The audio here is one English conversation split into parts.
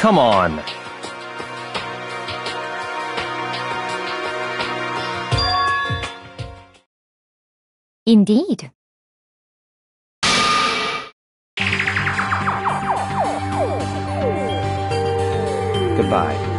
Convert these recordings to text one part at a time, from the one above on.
come on. Indeed. Goodbye.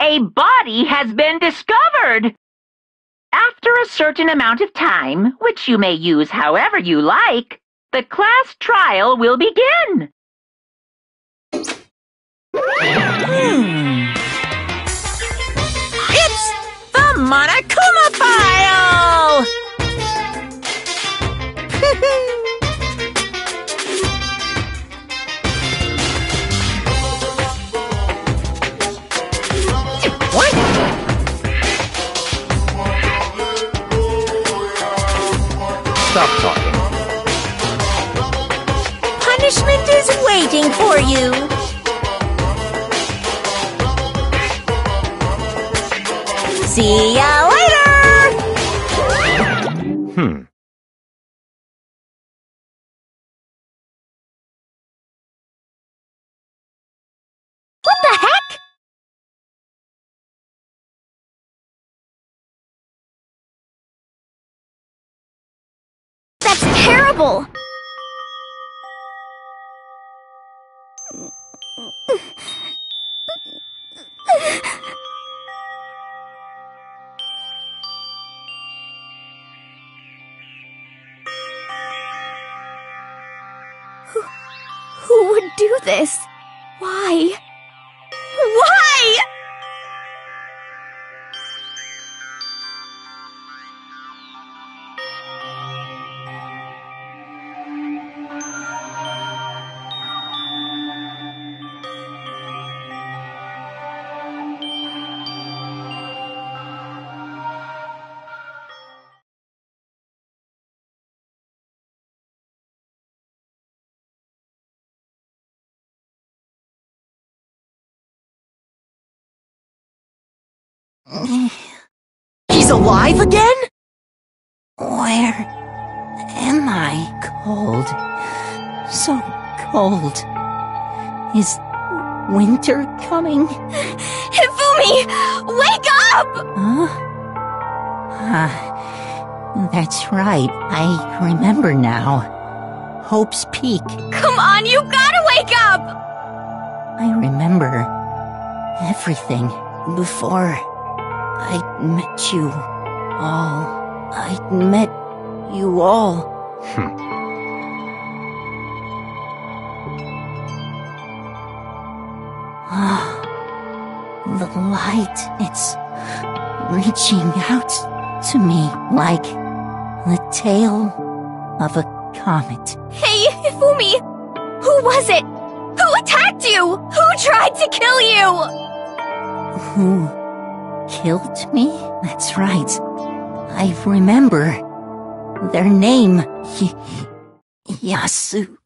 A body has been discovered! After a certain amount of time, which you may use however you like, the class trial will begin. It's the Monokuma file! What? Stop talking. Punishment is waiting for you. See ya later! What the heck? That's terrible! Who would do this? Why? Why? He's alive again? Where am I? Cold. So cold. Is winter coming? Hifumi! Wake up! Huh? That's right. I remember now. Hope's Peak. Come on, you gotta wake up! I remember everything before I met you all. I met you all. The light, it's reaching out to me like the tail of a comet. Hey, Hifumi! Who was it? Who attacked you? Who tried to kill you? Who killed me? That's right. I remember. Their name. Yasuhiro.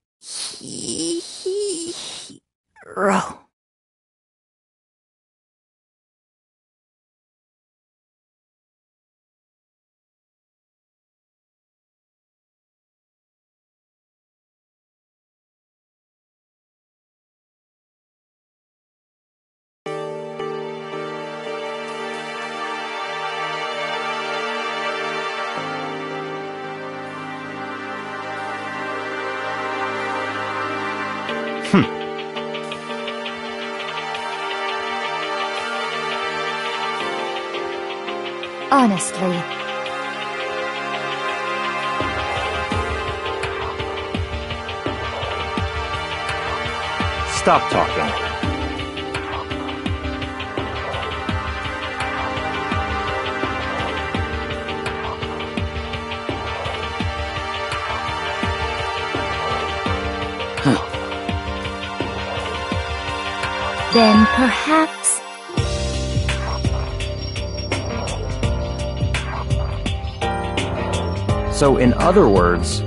Honestly. Stop talking. Then perhaps... So in other words,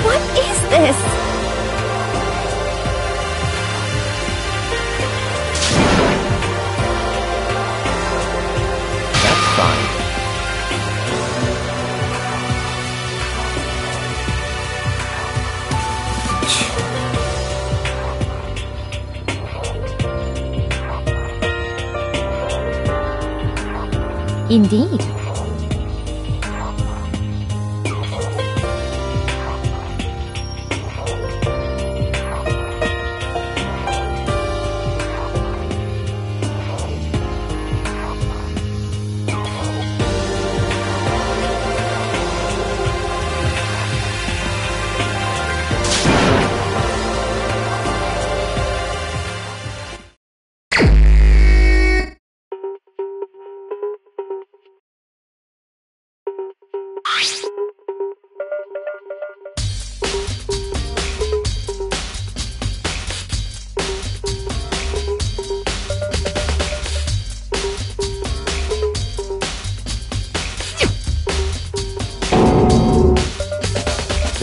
What is this? that's fine. Indeed.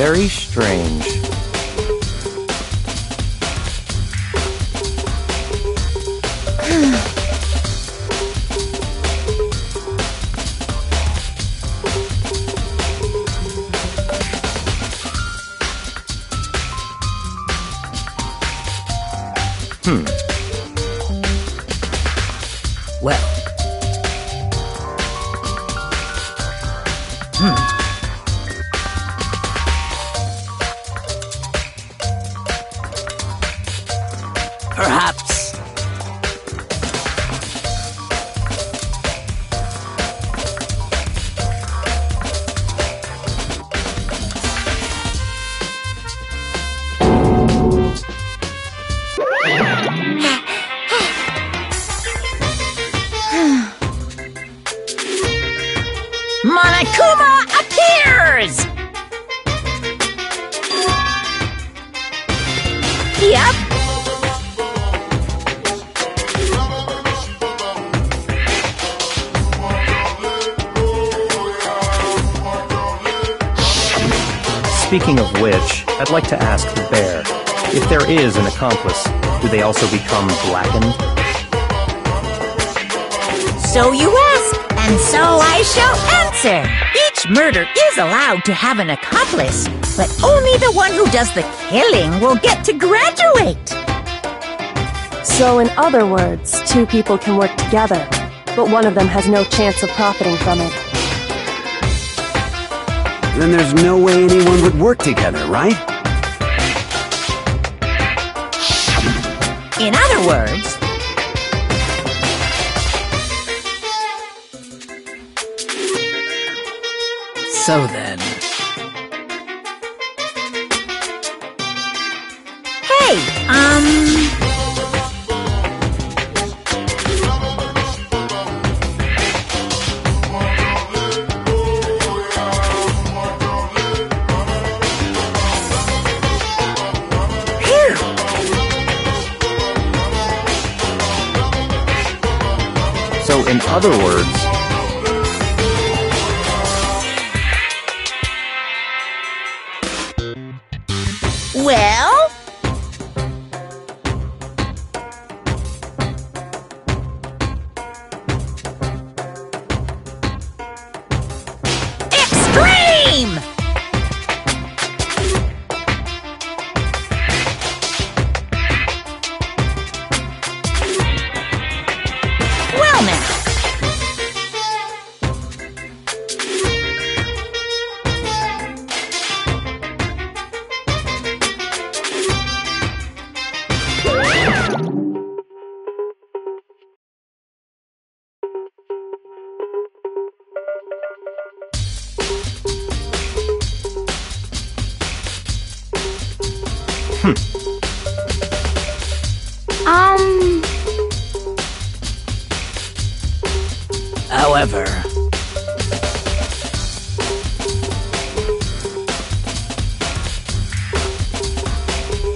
Very strange. Well. Perhaps. Monokuma appears! Yep. Speaking of which, I'd like to ask the bear, if there is an accomplice, do they also become blackened? So you ask, and so I shall answer. Each murder is allowed to have an accomplice, but only the one who does the killing will get to graduate. So in other words, two people can work together, but one of them has no chance of profiting from it. Then there's no way anyone would work together, right? In other words, So then, hey, So, in other words, well, extreme! Well now, however,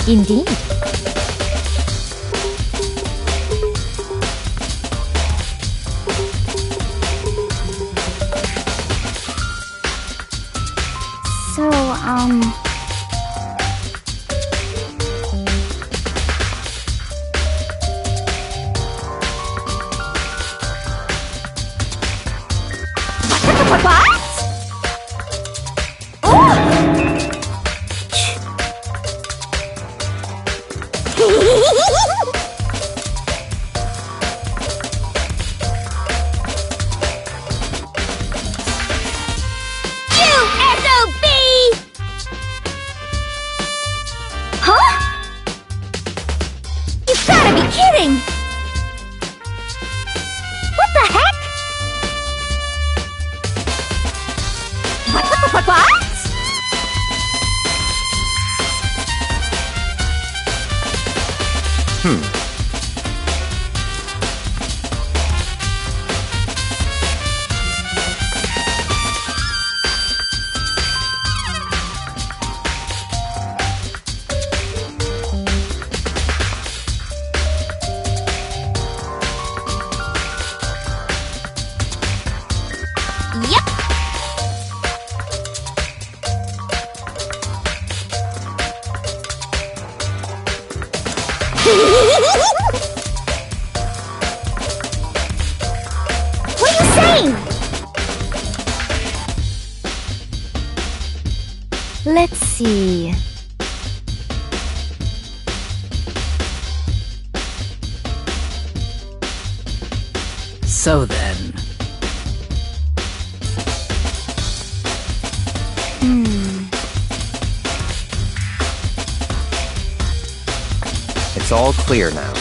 Indeed. So, what? Huh? You've gotta be kidding! What the heck? What? Yep. What are you saying? Let's see. so then, it's all clear now.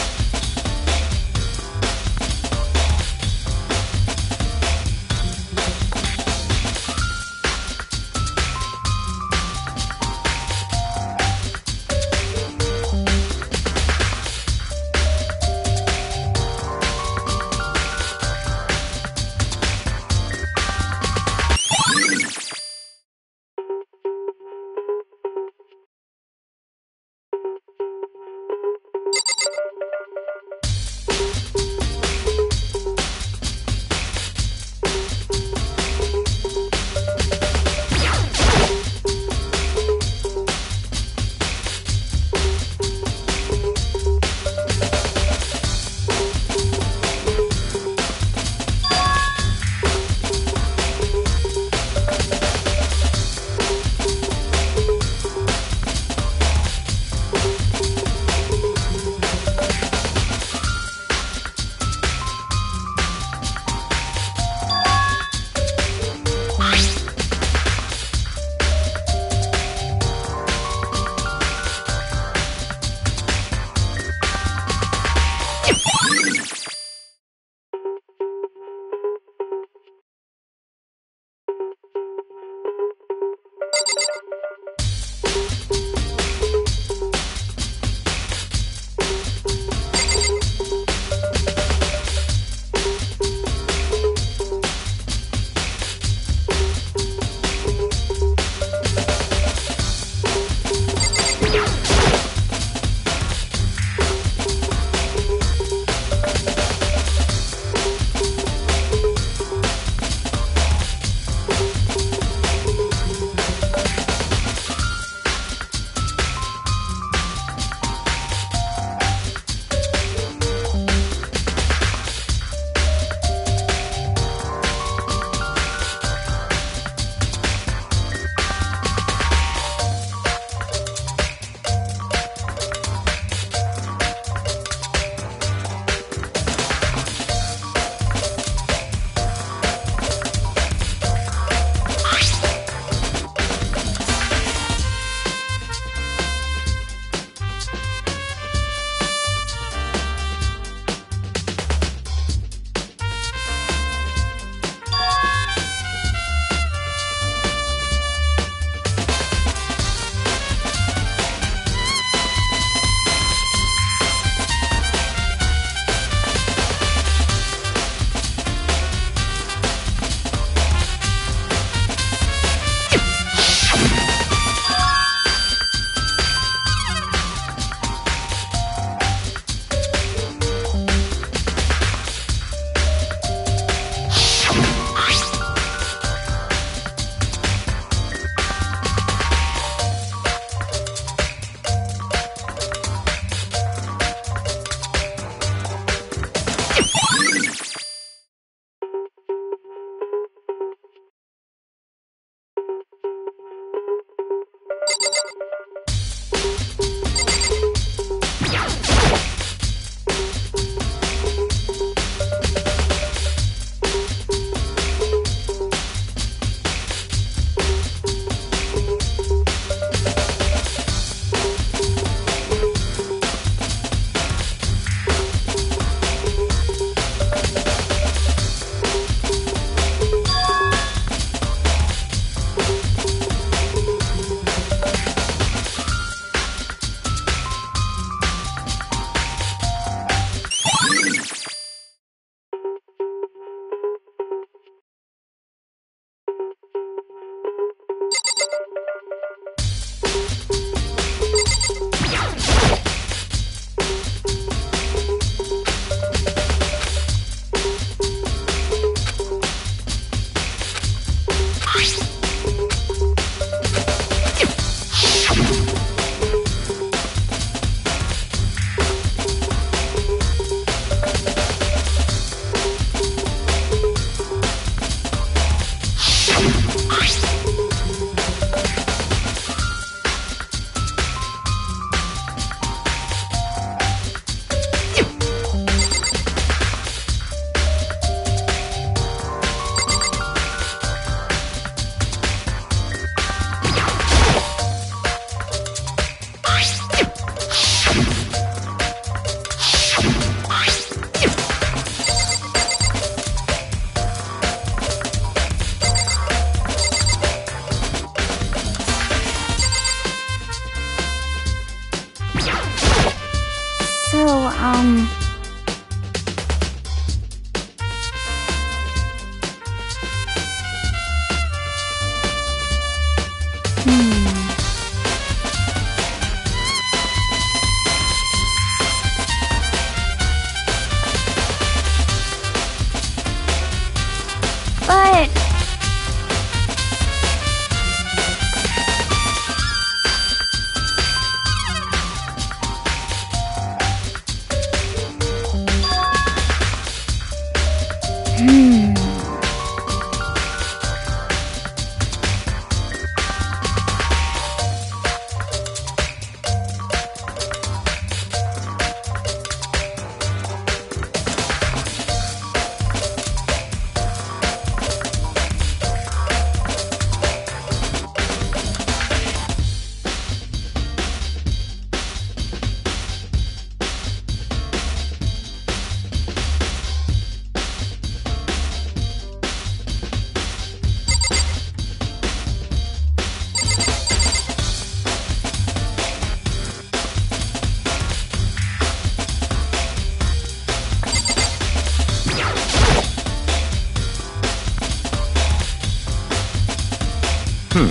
So,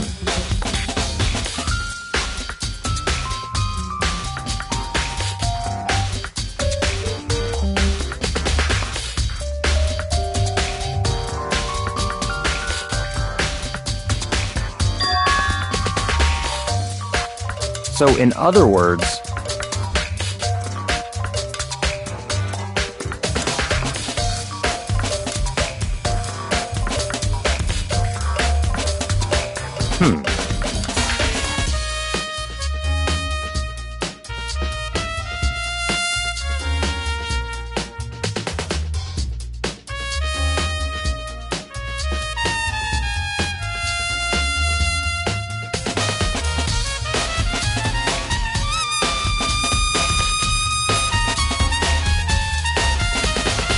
in other words,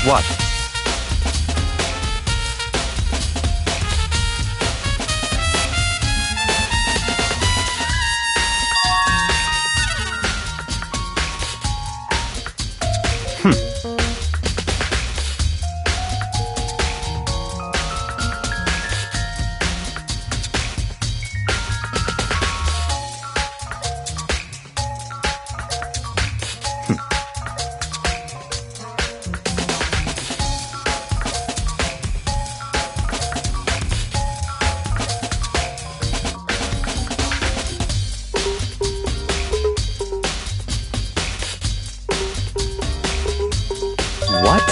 what? What?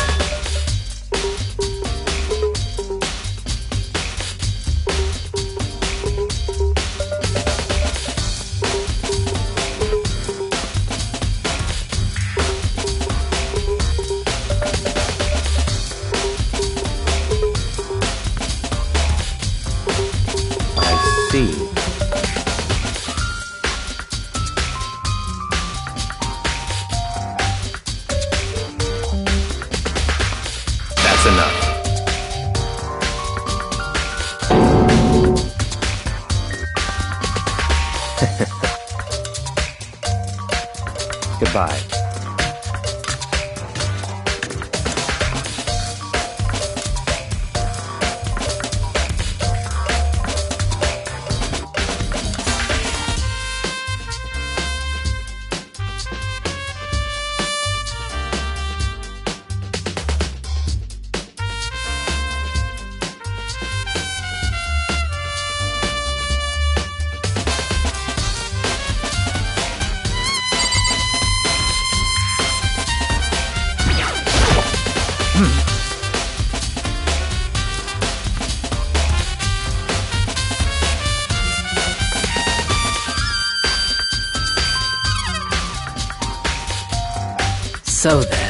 I see. That's enough. Goodbye. So then.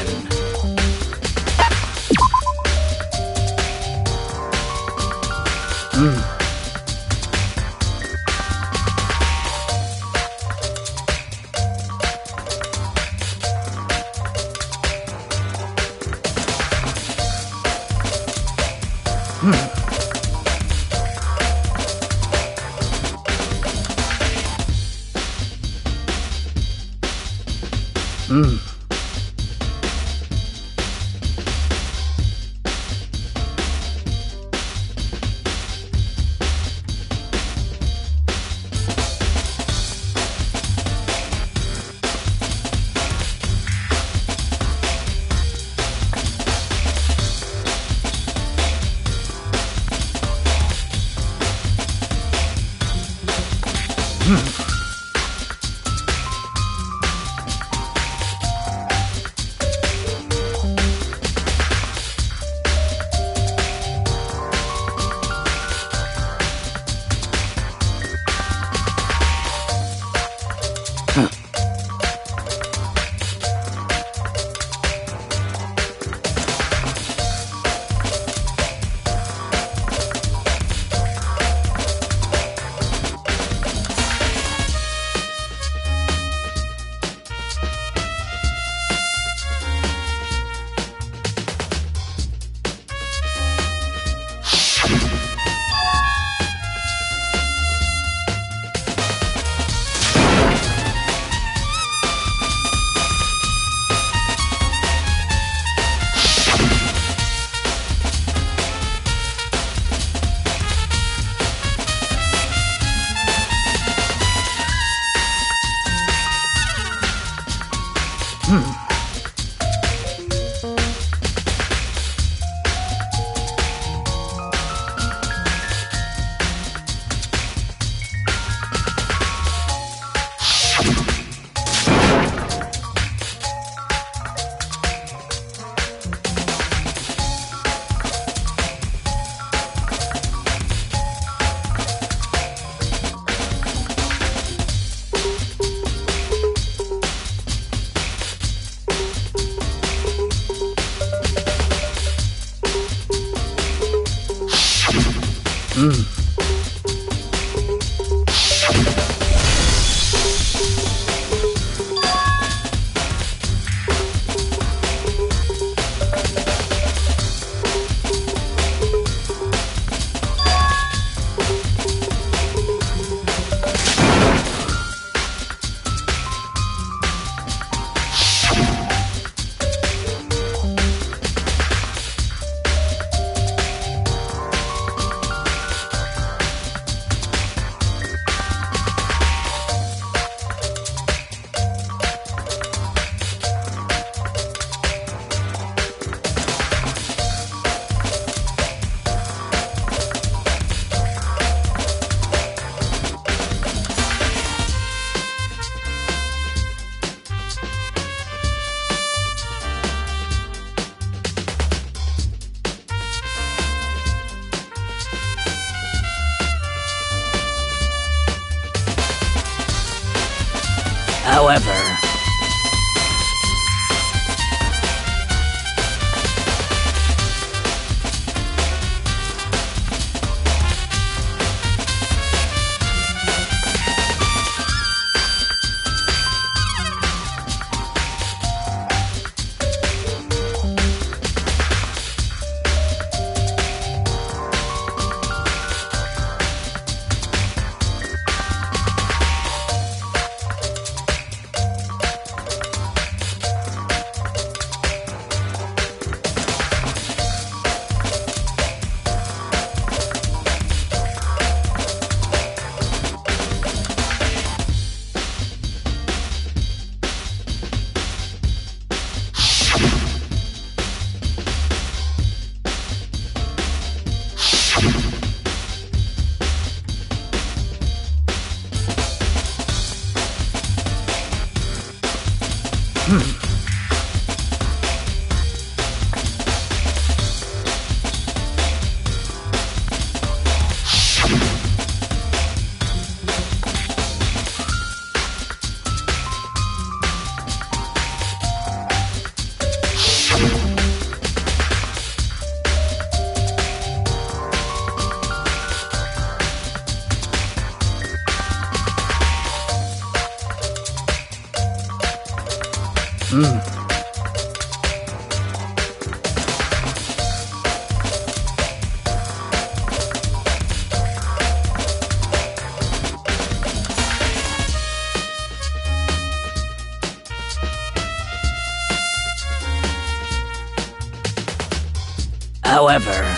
However, however,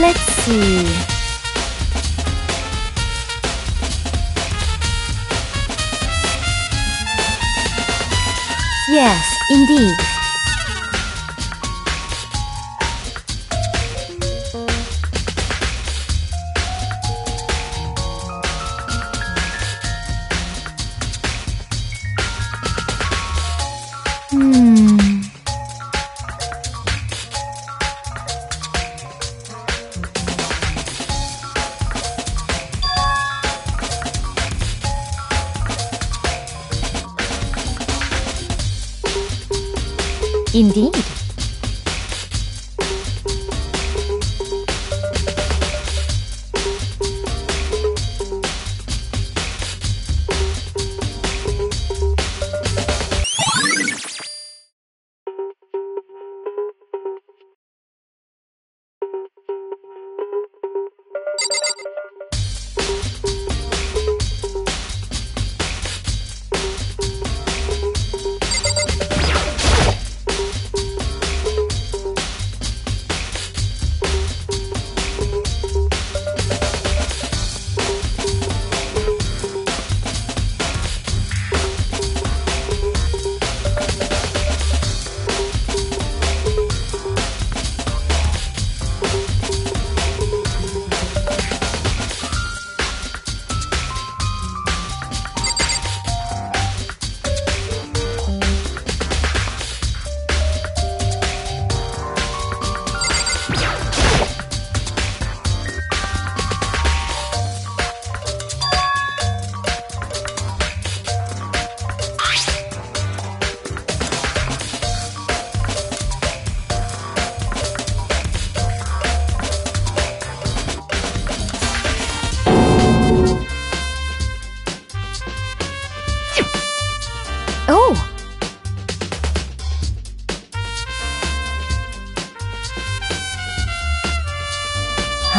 Let's see. Yes, indeed. Indeed.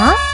Huh?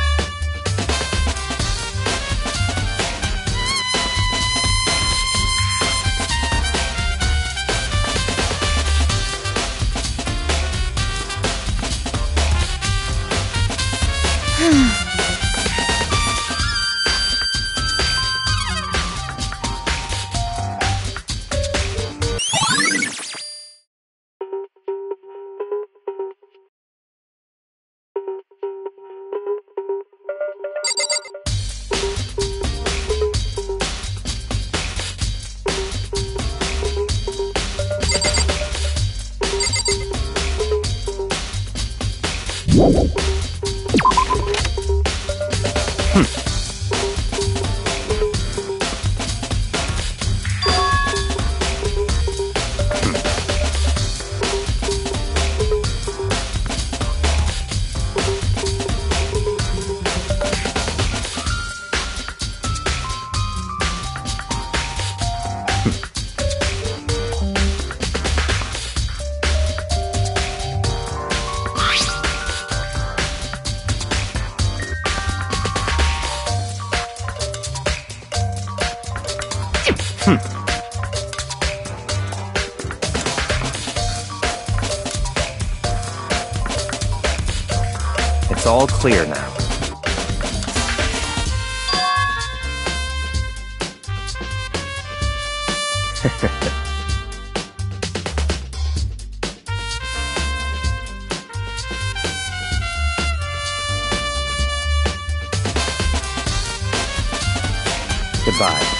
It's all clear now. Goodbye.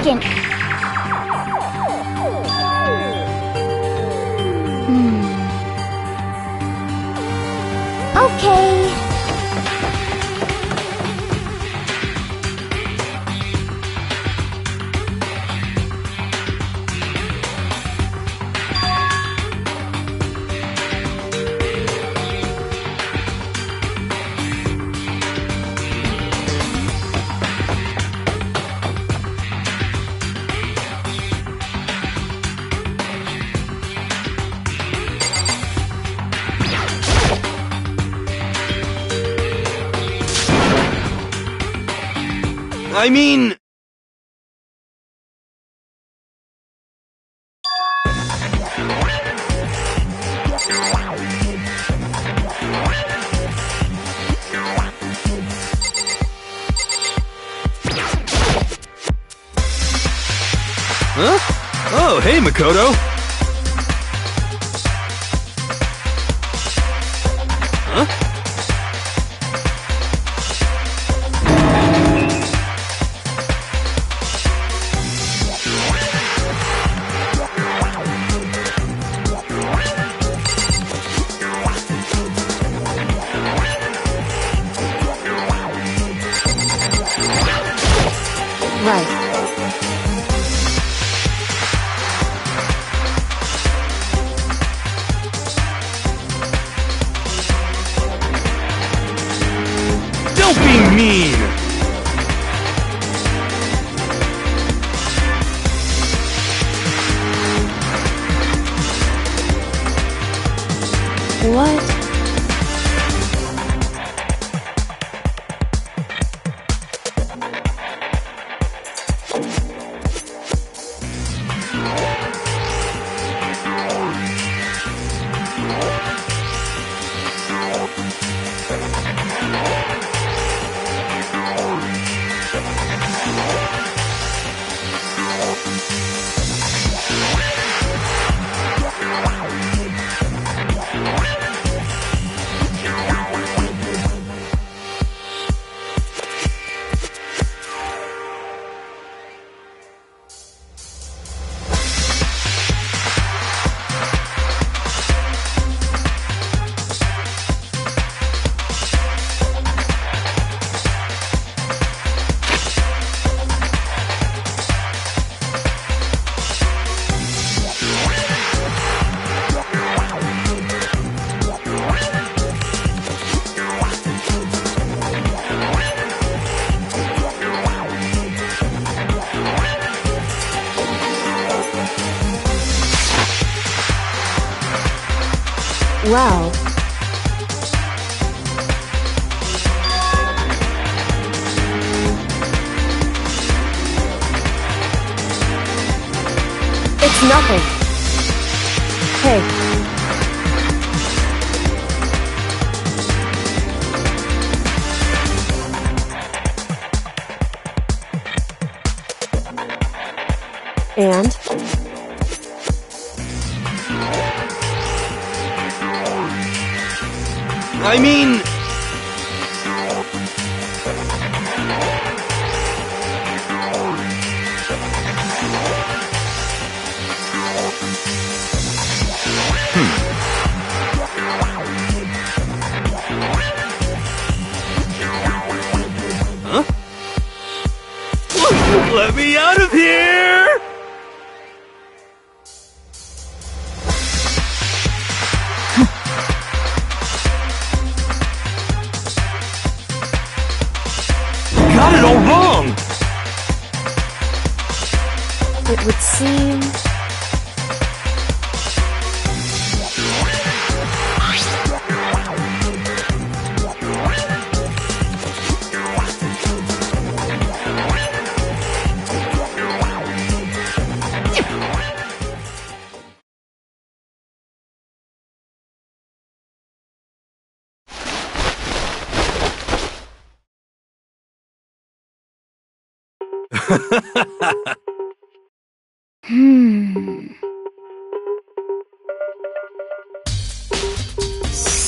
second. Okay. I mean... Huh? Oh, hey, Makoto! Huh? Right. Don't be mean! What? Well... It's nothing. Hey. And? I mean... Huh? Let me out of here! Got it all wrong! It would seem...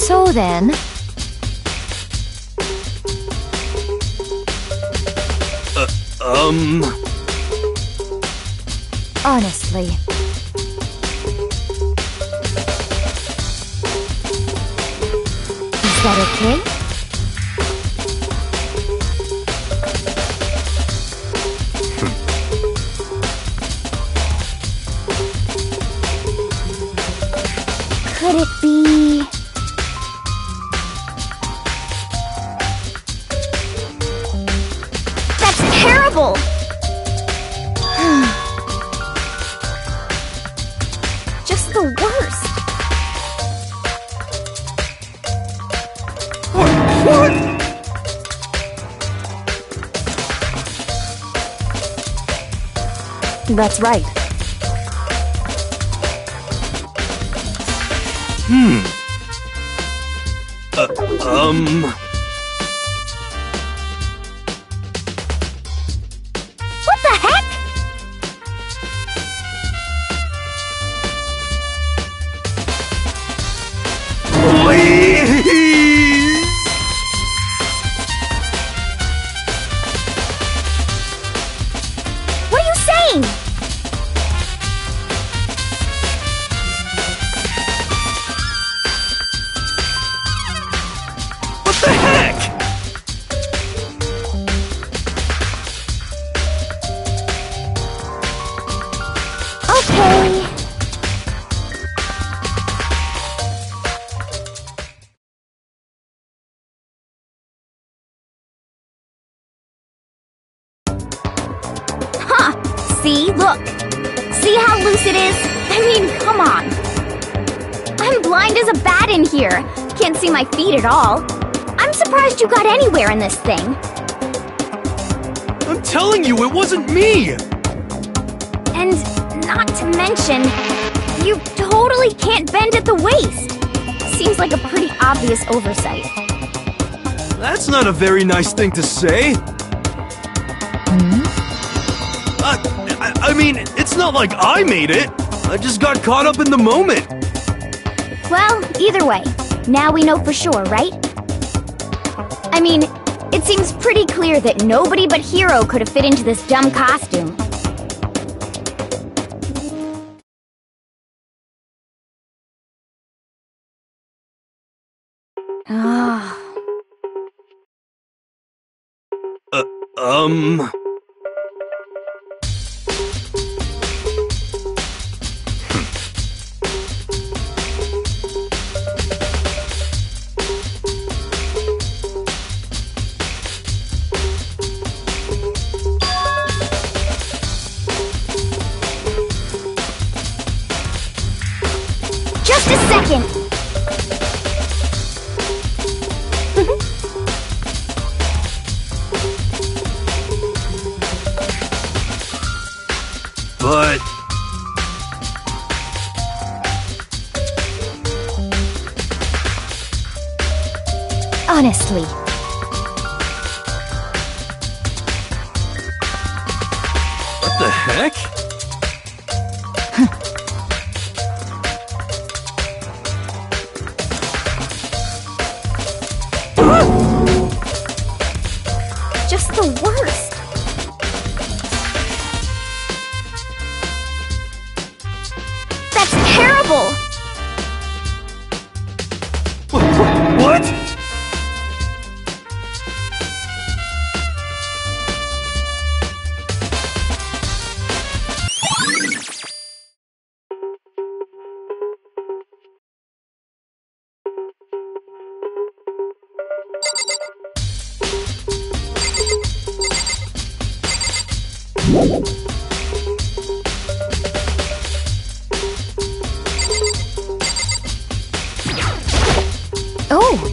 So then... Honestly. Is that okay? Could it be... That's terrible! Just the worst. What? That's right. What the heck? Please! What are you saying? What the heck? Okay. Huh! See? Look! See how loose it is? I mean, come on! I'm blind as a bat in here. Can't see my feet at all. I'm surprised you got anywhere in this thing. I'm telling you, it wasn't me! And not to mention, you totally can't bend at the waist. Seems like a pretty obvious oversight. That's not a very nice thing to say. I mean, it's not like I made it. I just got caught up in the moment. Well, either way, now we know for sure, right? I mean, it seems pretty clear that nobody but Hero could have fit into this dumb costume. Ah. Just a second! But... Honestly. what the heck? Just the worst. That's terrible! What? Oh!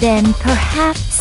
Then perhaps...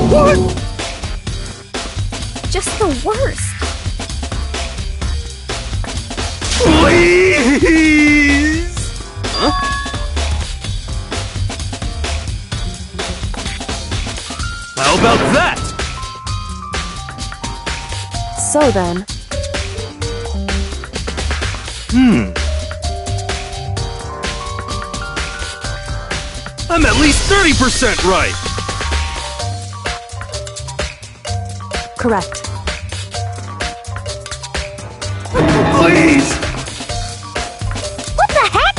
What? Just the worst. Please! Huh? How about that? So then, I'm at least 30% right! correct. Please! What the heck?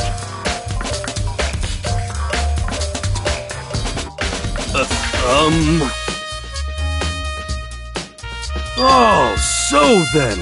Oh, so then.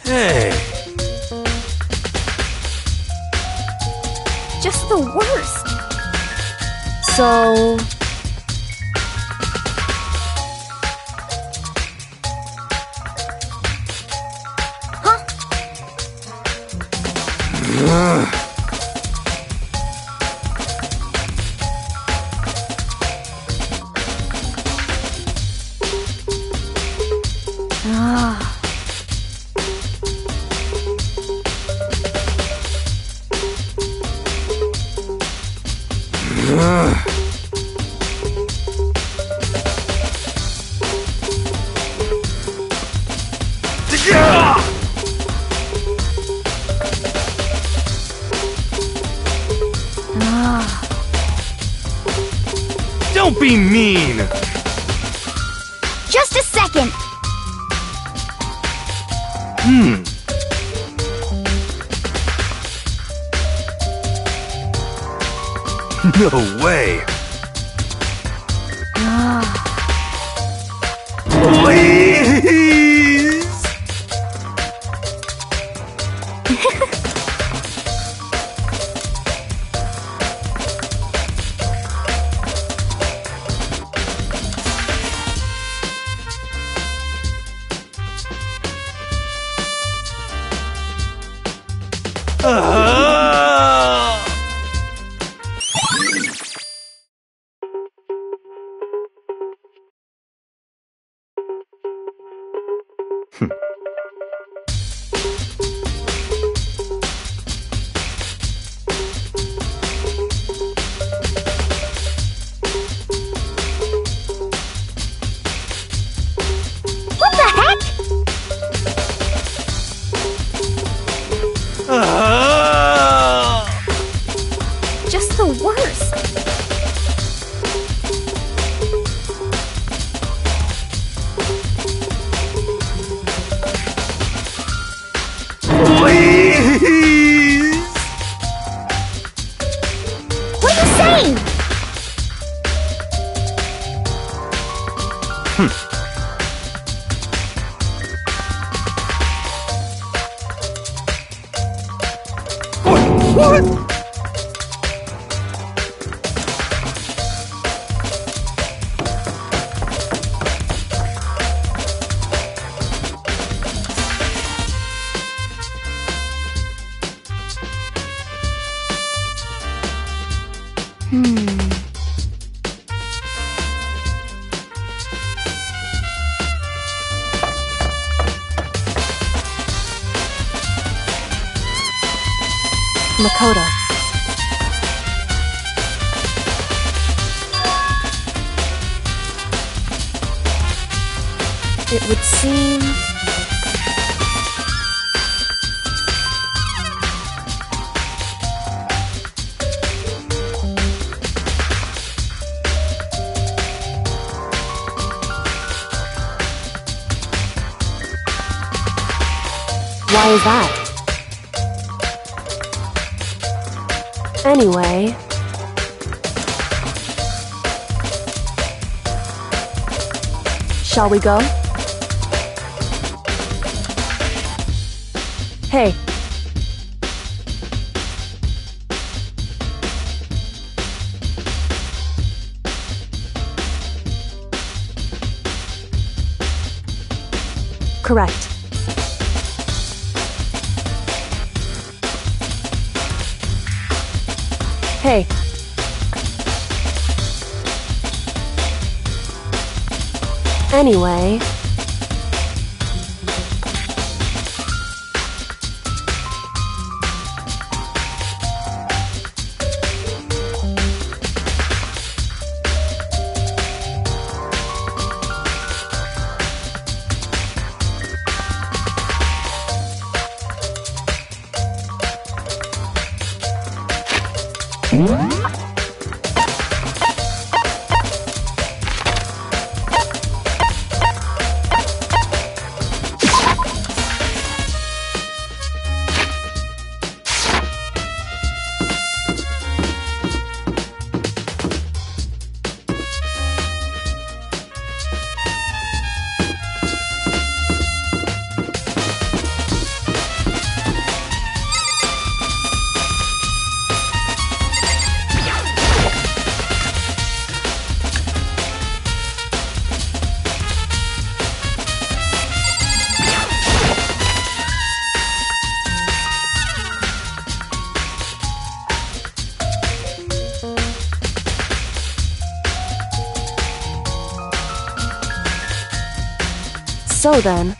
Hey. Just the worst. So, Huh? Ah. Don't be mean! Just a second. No way! Please! What the heck? Just the worst. Please! What are you saying? What? Makoto. It would seem... Why is that? Anyway... Shall we go? Hey. Correct. Hey. Anyway... So then...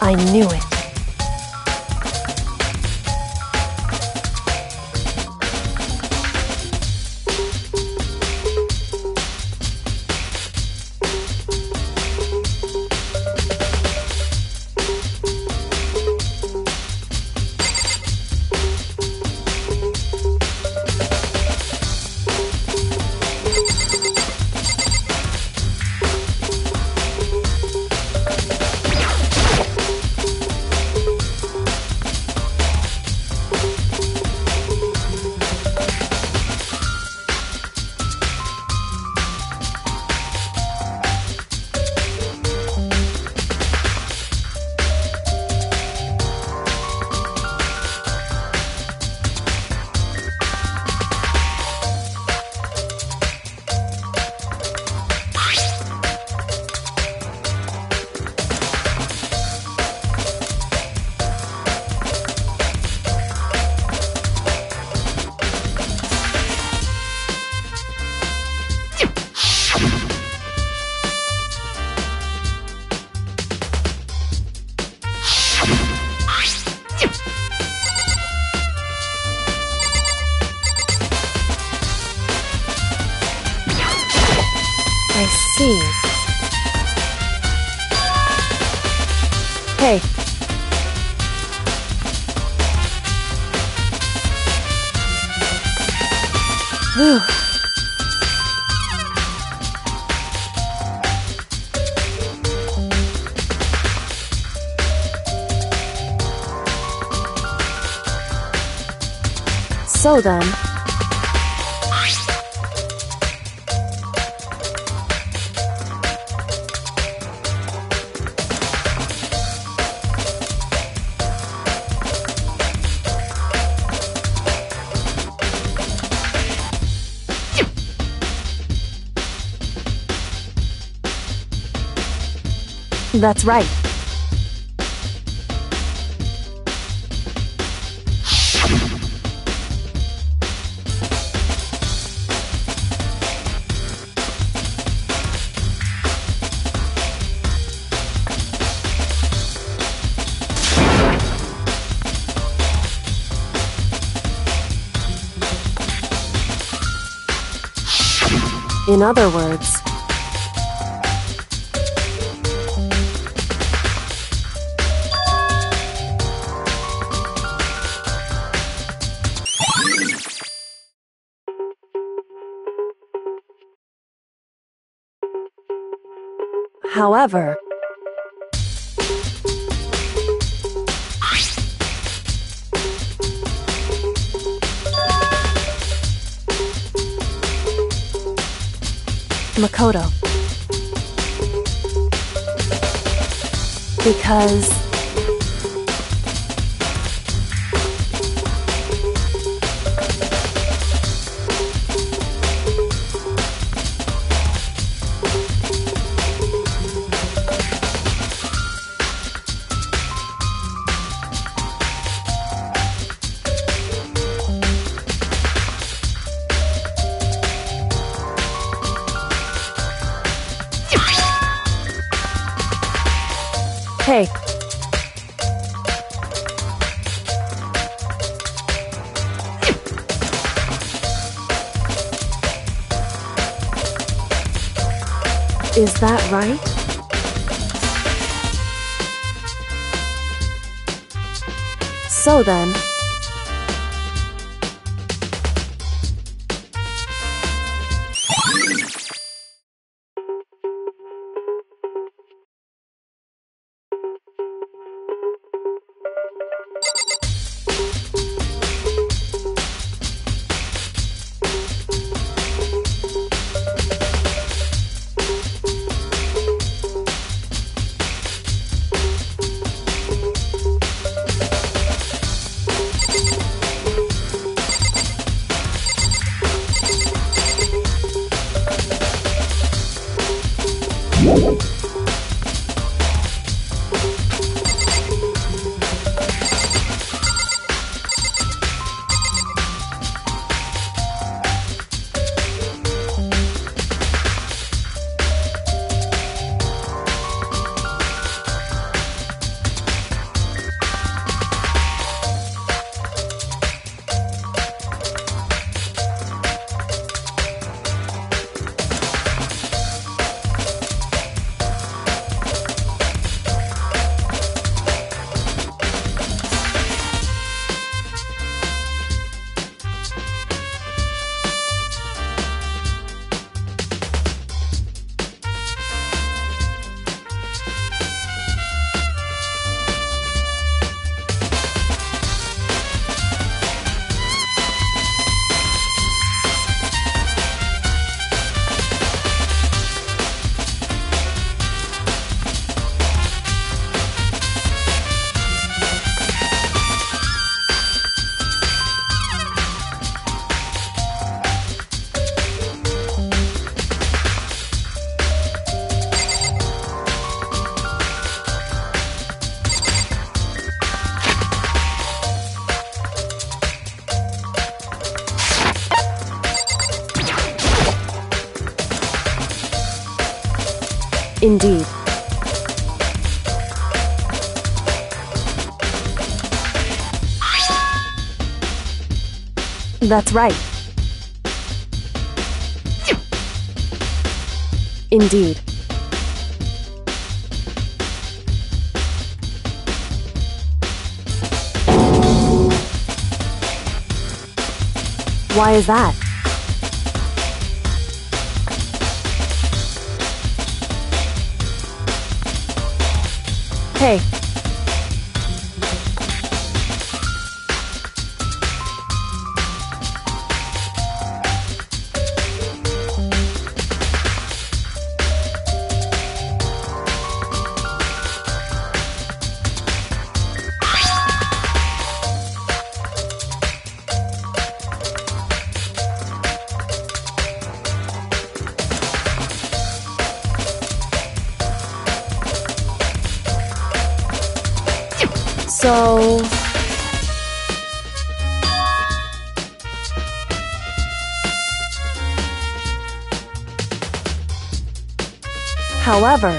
I knew it. I see. Hey. Whew. So then... That's right. In other words... However... Makoto. Because... Hey. Is that right? So then... Indeed. That's right. Indeed. Why is that? Hey. So... However...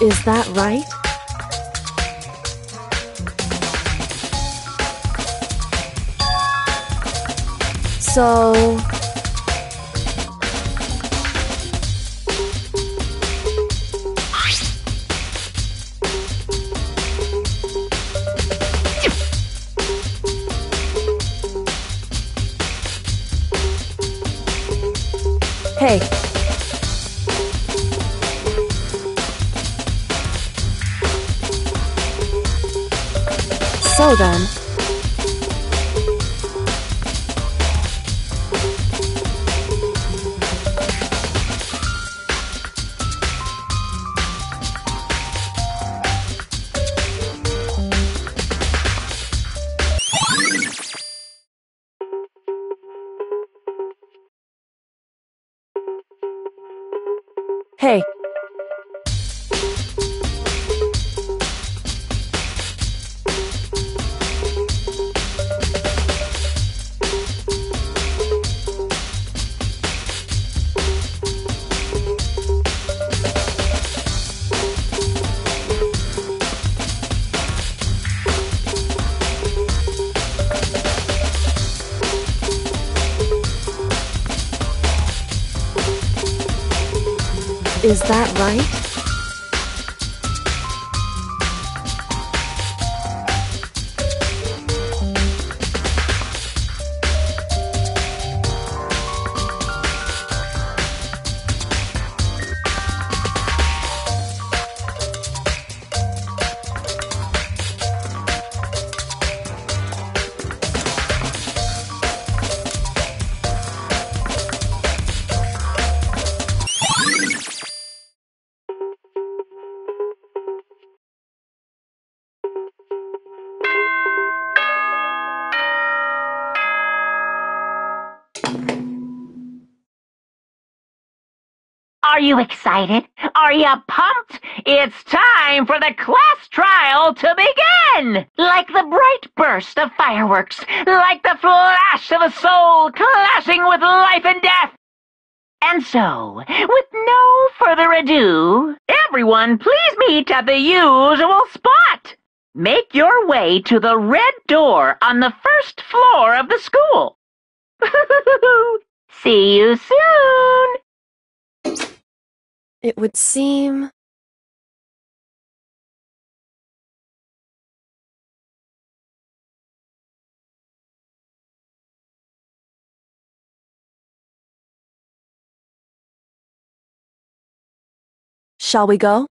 Is that right? So... Hey. So then... Hey. Is that right? Are you excited? Are you pumped? It's time for the class trial to begin! Like the bright burst of fireworks, like the flash of a soul clashing with life and death. And so, with no further ado, everyone please meet at the usual spot. Make your way to the red door on the first floor of the school. See you soon! It would seem... Shall we go?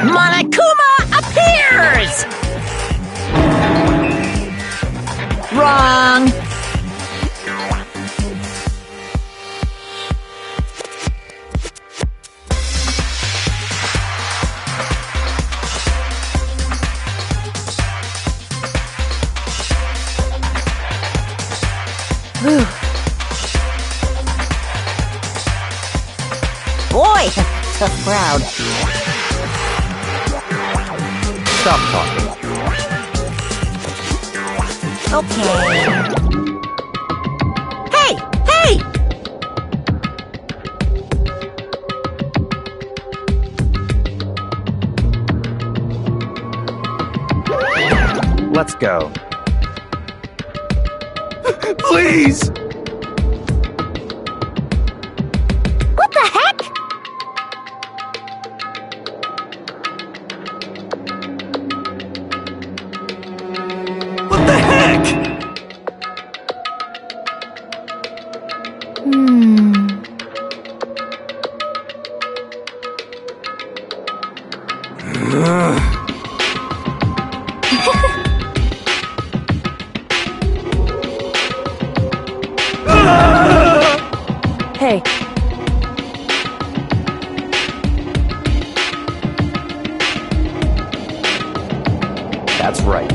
Monokuma appears! Wrong! Whew. Boy, tough crowd. Stop talking. Okay. Hey! Hey! Let's go. Please! What the heck? What the heck? Hey. That's right.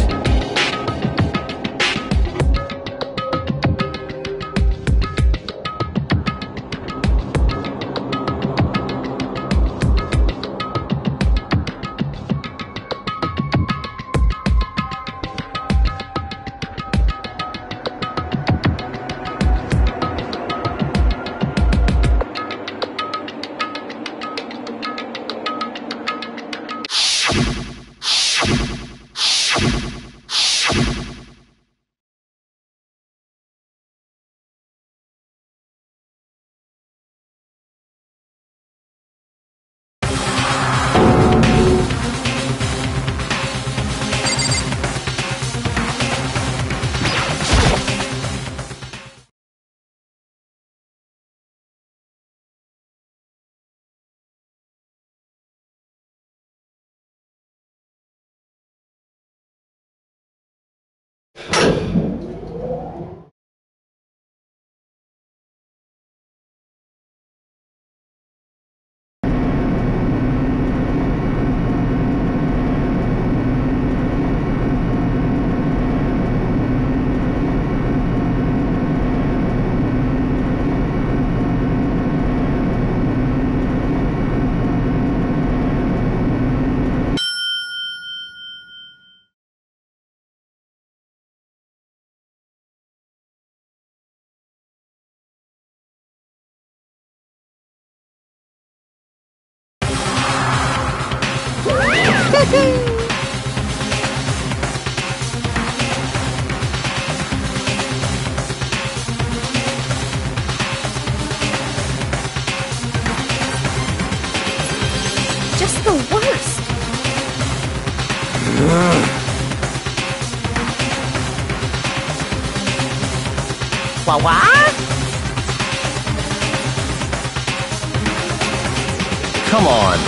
Just the worst. What? Come on.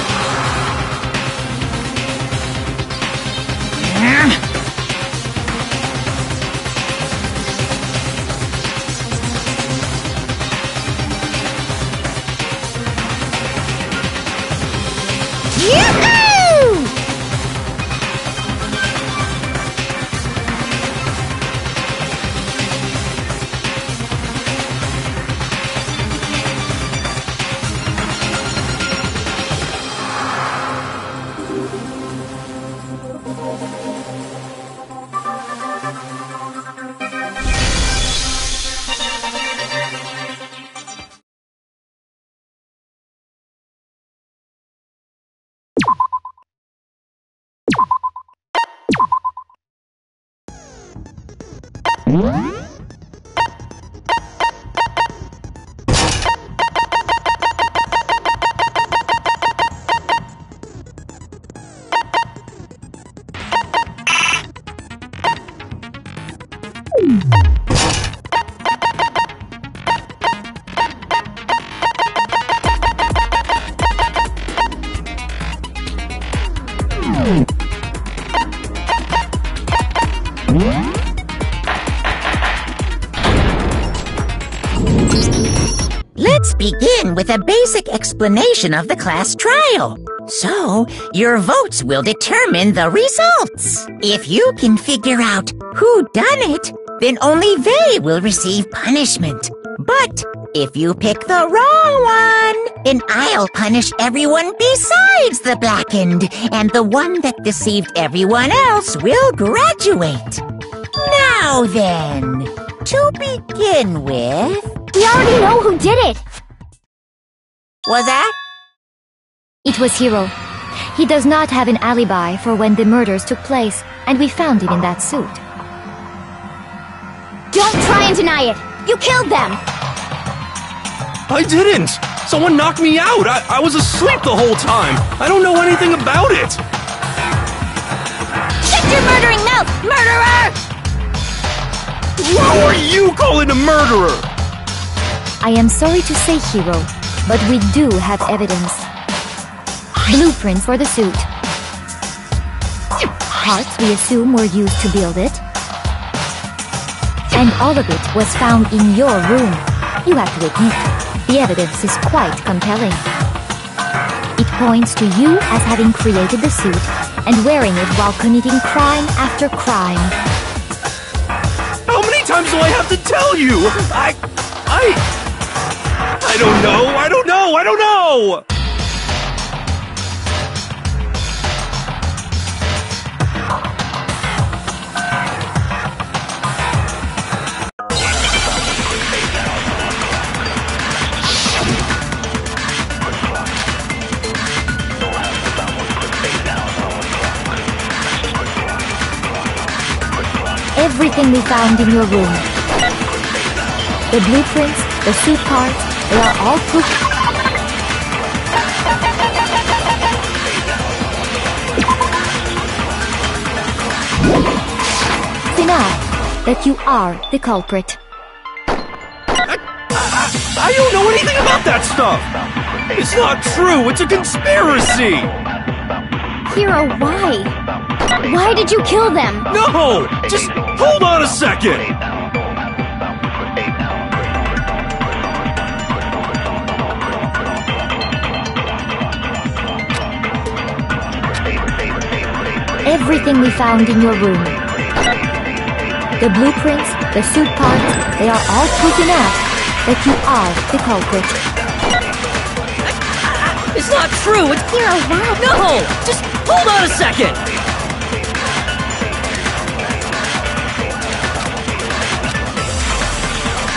Yoo-hoo! Let's begin with a basic explanation of the class trial. So, your votes will determine the results. If you can figure out who done it, then only they will receive punishment. But if you pick the wrong one, then I'll punish everyone besides the blackened, and the one that deceived everyone else will graduate. Now then, to begin with... We already know who did it. Was that? It was Hiro. He does not have an alibi for when the murders took place, and we found him in that suit. Don't try and deny it! You killed them! I didn't! Someone knocked me out! I was asleep the whole time! I don't know anything about it! Shut your murdering mouth, murderer! Who are you calling a murderer? I am sorry to say, Hiro, but we do have evidence. Blueprints for the suit. Parts we assume were used to build it. And all of it was found in your room. You have to admit, the evidence is quite compelling. It points to you as having created the suit and wearing it while committing crime after crime. How many times do I have to tell you? I don't know! Everything we found in your room. The blueprints, the suit parts, they are all proof. Enough that you are the culprit. I don't know anything about that stuff! It's not true! It's a conspiracy! Hiro, why? Why did you kill them? No! Just hold on a second! Everything we found in your room. The blueprints, the suit parts, they are all proof enough that you are the culprit. It's not true! It's... Hiro, why? No! Just hold on a second!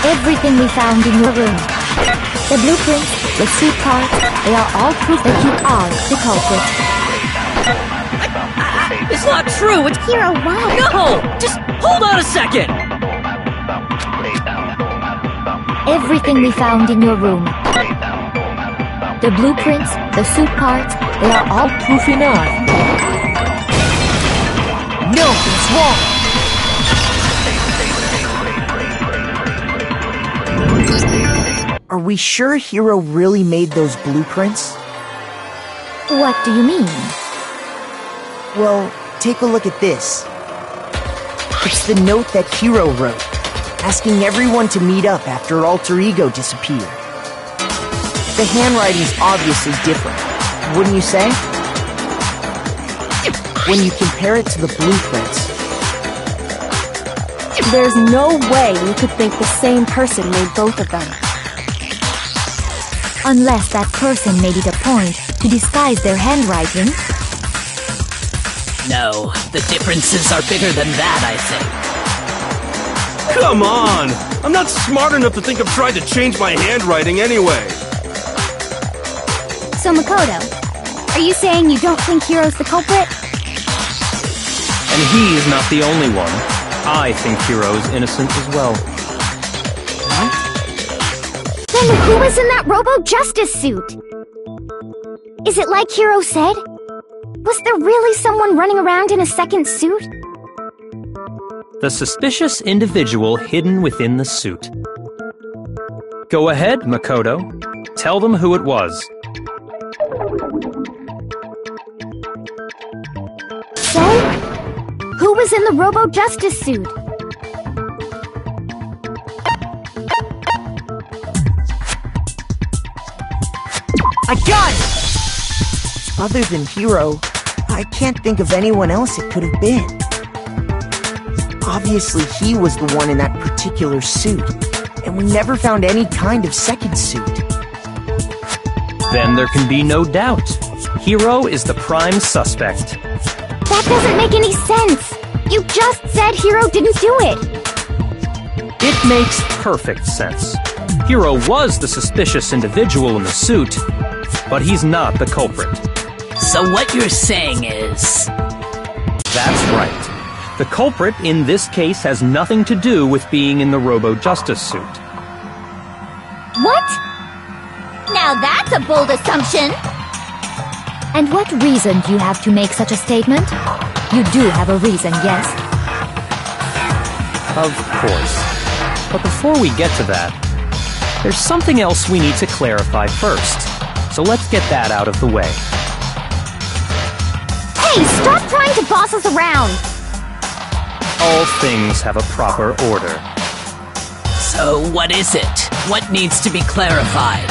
Everything we found in your room. The blueprints, the suit parts, they are all proof that you are the culprit. It's not true! It's... Hero, why? No! Just hold on a second! Everything we found in your room. The blueprints, the suit parts, they are all proof enough. No, it's wrong! Are we sure Hero really made those blueprints? What do you mean? Well, take a look at this. It's the note that Hero wrote, asking everyone to meet up after Alter Ego disappeared. The handwriting's obviously different, wouldn't you say? When you compare it to the blueprints. There's no way you could think the same person made both of them. Unless that person made it a point to disguise their handwriting. No, the differences are bigger than that, I think. Come on! I'm not smart enough to think of trying to change my handwriting anyway. So Makoto, are you saying you don't think Hiro's the culprit? And he's not the only one. I think Hiro's innocent as well. Then who was in that Robo-Justice suit? Is it like Hiro said? Was there really someone running around in a second suit? The suspicious individual hidden within the suit. Go ahead, Makoto. Tell them who it was. So, who was in the Robo-Justice suit? I got it! Other than Hero, I can't think of anyone else it could have been. Obviously, he was the one in that particular suit, and we never found any kind of second suit. Then there can be no doubt. Hiro is the prime suspect. That doesn't make any sense! You just said Hiro didn't do it! It makes perfect sense. Hiro was the suspicious individual in the suit, but he's not the culprit. So what you're saying is... That's right. The culprit in this case has nothing to do with being in the Robo-Justice suit. What? Now that's a bold assumption! And what reason do you have to make such a statement? You do have a reason, yes? Of course. But before we get to that, there's something else we need to clarify first. So let's get that out of the way. Hey, stop trying to boss us around! All things have a proper order. So what is it? What needs to be clarified?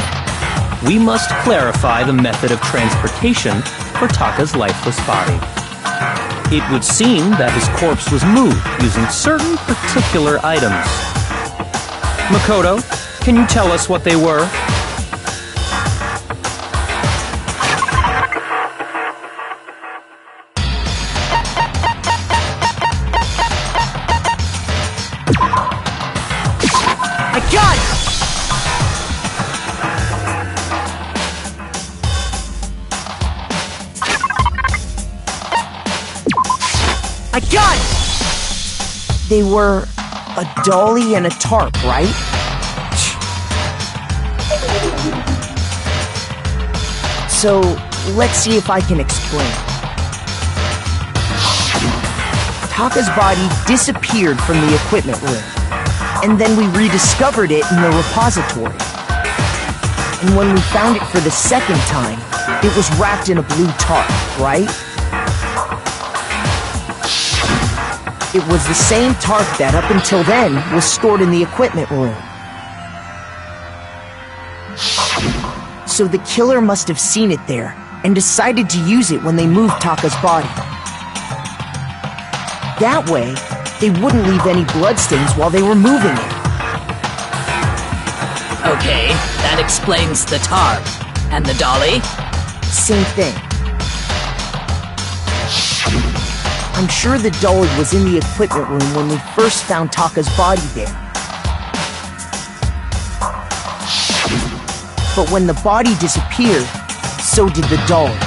We must clarify the method of transportation for Taka's lifeless body. It would seem that his corpse was moved using certain particular items. Makoto, can you tell us what they were? I got it! I got it! They were a dolly and a tarp, right? So, let's see if I can explain. Taka's body disappeared from the equipment room, and then we rediscovered it in the repository. And when we found it for the second time, it was wrapped in a blue tarp, right? It was the same tarp that, up until then, was stored in the equipment room. So the killer must have seen it there, and decided to use it when they moved Taka's body. That way, they wouldn't leave any bloodstains while they were moving it. Okay, that explains the tarp. And the dolly? Same thing. I'm sure the dolly was in the equipment room when we first found Taka's body there. But when the body disappeared, so did the dolly.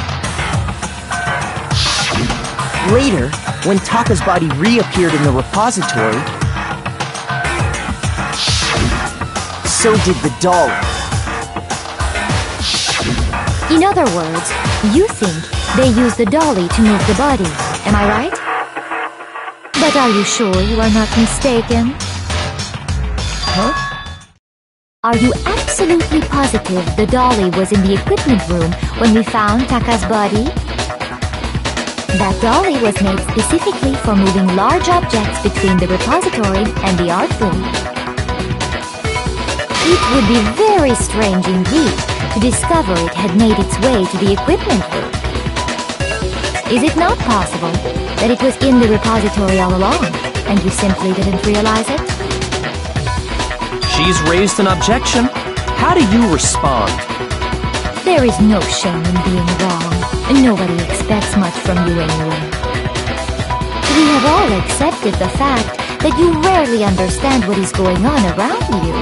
Later, when Taka's body reappeared in the repository, so did the dolly. In other words, you think they used the dolly to move the body, am I right? But are you sure you are not mistaken? Huh? Are you absolutely positive the dolly was in the equipment room when we found Taka's body? That dolly was made specifically for moving large objects between the repository and the art room. It would be very strange indeed to discover it had made its way to the equipment room. Is it not possible that it was in the repository all along, and you simply didn't realize it? She's raised an objection. How do you respond? There is no shame in being wrong, and nobody expects much from you anyway. We have all accepted the fact that you rarely understand what is going on around you.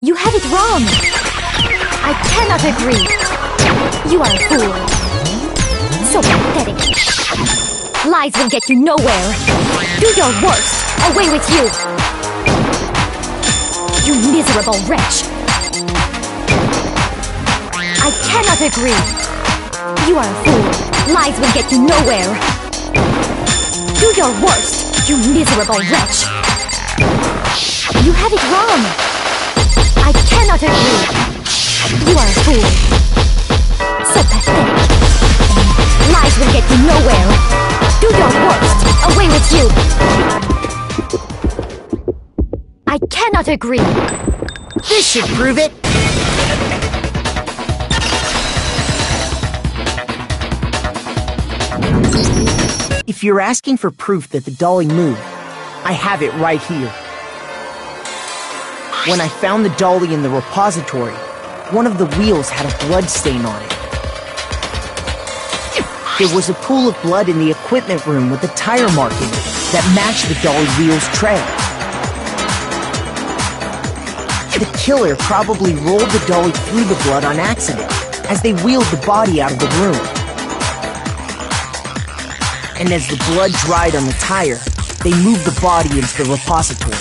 You have it wrong! I cannot agree! You are a fool! So pathetic! Lies will get you nowhere! Do your worst! Away with you! You miserable wretch! I cannot agree! You are a fool! Lies will get you nowhere! Do your worst! You miserable wretch! You have it wrong! I cannot agree! You are a fool! So pathetic! Lies will get you nowhere! Do your worst! Away with you! I cannot agree! This should prove it! If you're asking for proof that the dolly moved, I have it right here. When I found the dolly in the repository, one of the wheels had a blood stain on it. There was a pool of blood in the equipment room with a tire mark in it that matched the dolly wheel's trail. The killer probably rolled the dolly through the blood on accident as they wheeled the body out of the room. And as the blood dried on the tire, they moved the body into the repository.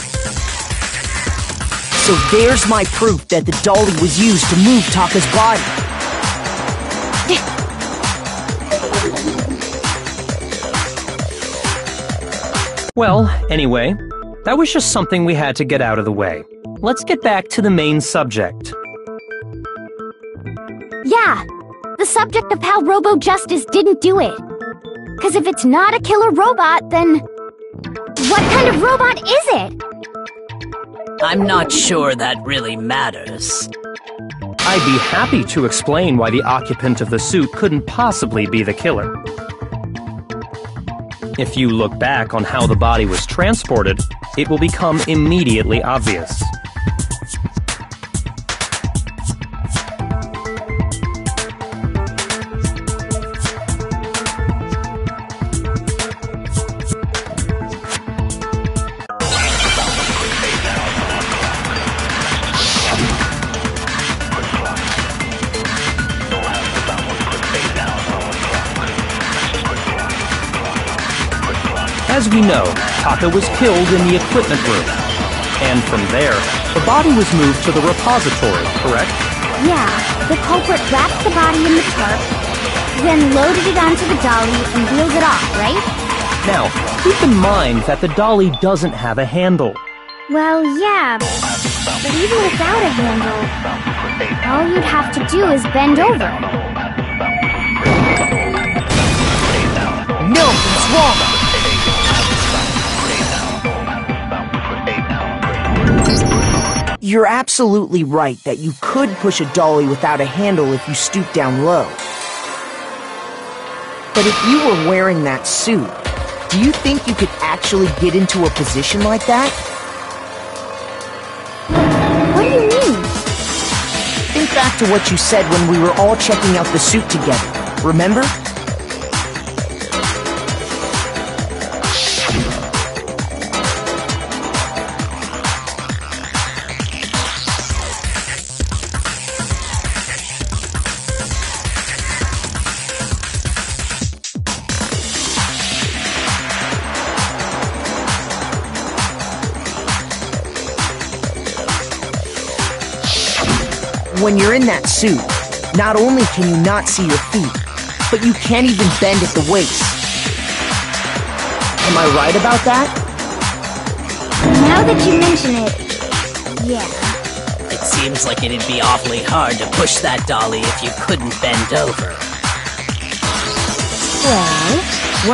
So there's my proof that the dolly was used to move Taka's body. Well, anyway, that was just something we had to get out of the way. Let's get back to the main subject. Yeah, the subject of how Robo-Justice didn't do it. Because if it's not a killer robot, then what kind of robot is it? I'm not sure that really matters. I'd be happy to explain why the occupant of the suit couldn't possibly be the killer. If you look back on how the body was transported, it will become immediately obvious. As we know, Taka was killed in the equipment room. And from there, the body was moved to the repository, correct? Yeah, the culprit wrapped the body in the tarp, then loaded it onto the dolly and wheeled it off, right? Now, keep in mind that the dolly doesn't have a handle. Well, yeah, but even without a handle, all you'd have to do is bend over. No, it's wrong! You're absolutely right that you could push a dolly without a handle if you stoop down low. But if you were wearing that suit, Do you think you could actually get into a position like that? What do you mean? Think back to what you said when we were all checking out the suit together. Remember? When you're in that suit, not only can you not see your feet, but you can't even bend at the waist. Am I right about that? Now that you mention it, yeah. It seems like it'd be awfully hard to push that dolly if you couldn't bend over. Well,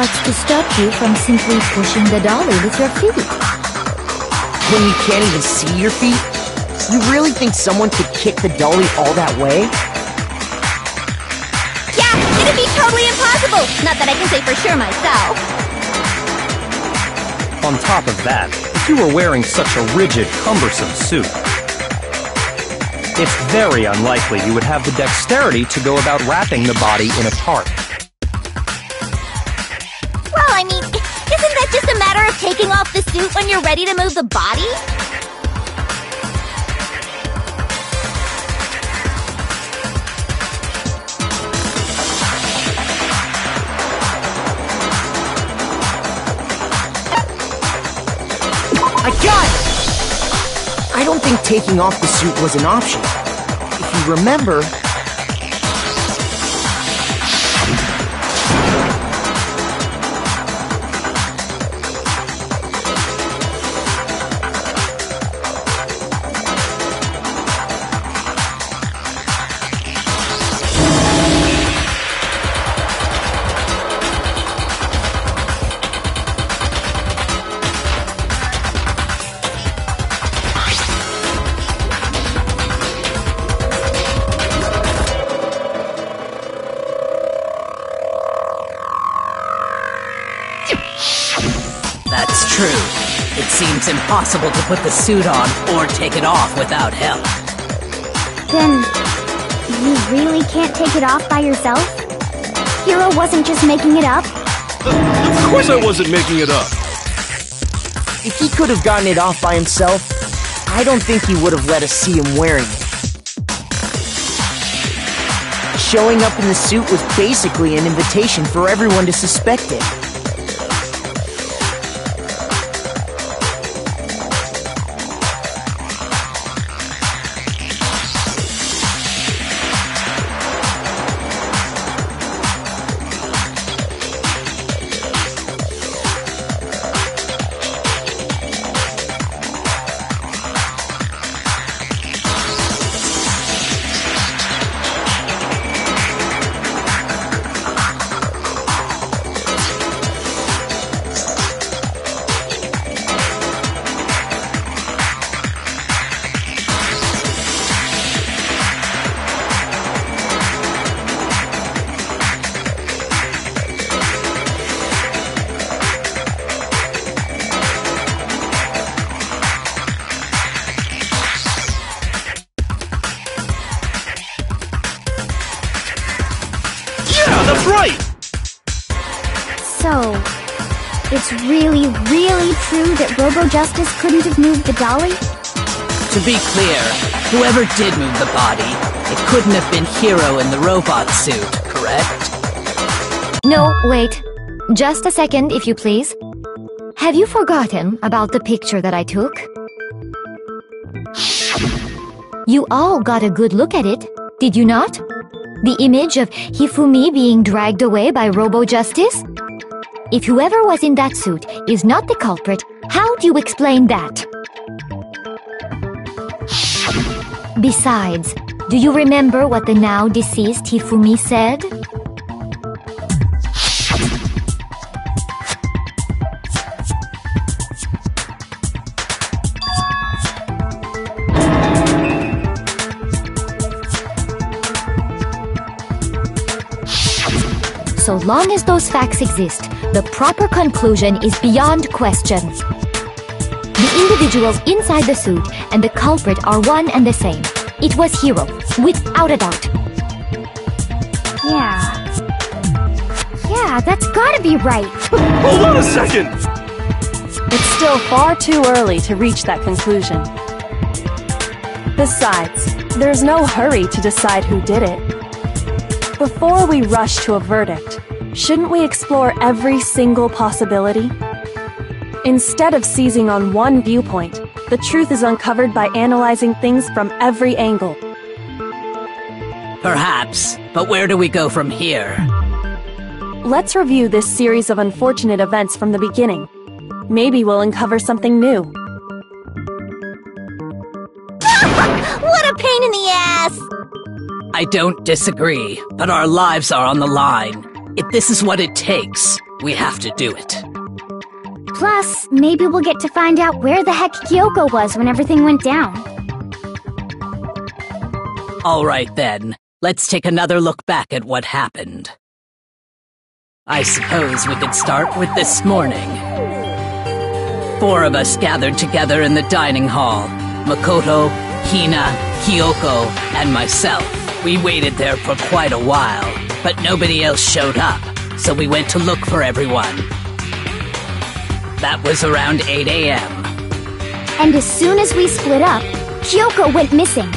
what's to stop you from simply pushing the dolly with your feet? When you can't even see your feet? You really think someone could kick the dolly all that way? Yeah, it'd be totally impossible! Not that I can say for sure myself. On top of that, if you were wearing such a rigid, cumbersome suit, it's very unlikely you would have the dexterity to go about wrapping the body in a tarp. Well, I mean, isn't that just a matter of taking off the suit when you're ready to move the body? I got it! I don't think taking off the suit was an option. If you remember... That's true. It seems impossible to put the suit on or take it off without help. Then, you really can't take it off by yourself? Hero wasn't just making it up? Of course I wasn't making it up. If he could have gotten it off by himself, I don't think he would have let us see him wearing it. Showing up in the suit was basically an invitation for everyone to suspect it. That's right! So, it's really, really true that Robo-Justice couldn't have moved the dolly? To be clear, whoever did move the body, it couldn't have been Hero in the robot suit, correct? No, wait. Just a second, if you please. Have you forgotten about the picture that I took? You all got a good look at it, did you not? The image of Hifumi being dragged away by Robo-Justice? If whoever was in that suit is not the culprit, how do you explain that? Besides, do you remember what the now deceased Hifumi said? So long as those facts exist, the proper conclusion is beyond question. The individuals inside the suit and the culprit are one and the same. It was Hiro, without a doubt. Yeah, that's gotta be right. Hold on a second! It's still far too early to reach that conclusion. Besides, there's no hurry to decide who did it. Before we rush to a verdict, shouldn't we explore every single possibility? Instead of seizing on one viewpoint, the truth is uncovered by analyzing things from every angle. Perhaps, but where do we go from here? Let's review this series of unfortunate events from the beginning. Maybe we'll uncover something new. What a pain in the ass! I don't disagree, but our lives are on the line. If this is what it takes, we have to do it. Plus, maybe we'll get to find out where the heck Kyoko was when everything went down. All right then, let's take another look back at what happened. I suppose we could start with this morning. 4 of us gathered together in the dining hall. Makoto, Hina, Kyoko, and myself. We waited there for quite a while, but nobody else showed up, so we went to look for everyone. That was around 8 a.m. And as soon as we split up, Kyoko went missing.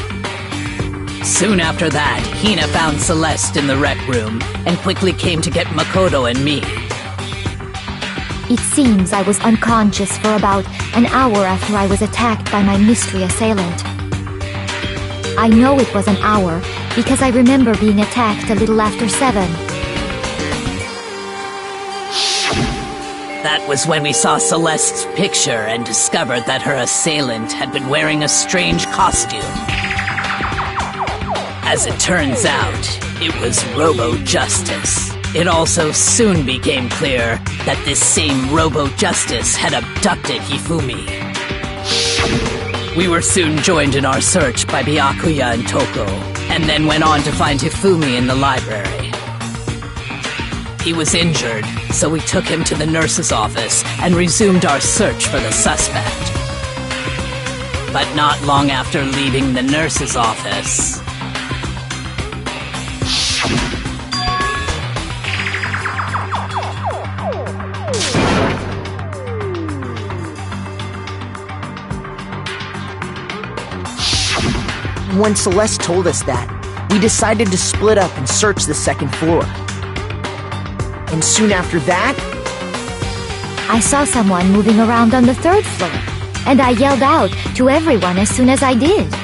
Soon after that, Hina found Celeste in the rec room and quickly came to get Makoto and me. It seems I was unconscious for about an hour after I was attacked by my mystery assailant. I know it was an hour because I remember being attacked a little after 7. That was when we saw Celeste's picture and discovered that her assailant had been wearing a strange costume. As it turns out, it was Robo-Justice. It also soon became clear that this same Robo-Justice had abducted Hifumi. We were soon joined in our search by Byakuya and Toko, and then went on to find Hifumi in the library. He was injured, so we took him to the nurse's office and resumed our search for the suspect. But not long after leaving the nurse's office... When Celeste told us that, we decided to split up and search the second floor. And soon after that... I saw someone moving around on the 3rd floor, and I yelled out to everyone as soon as I did.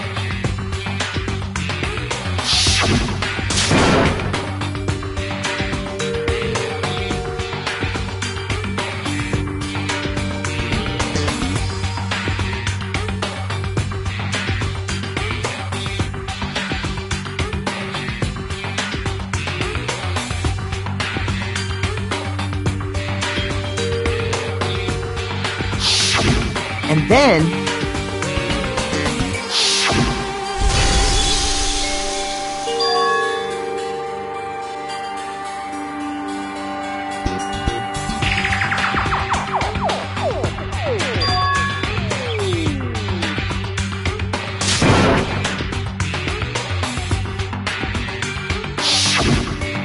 And then...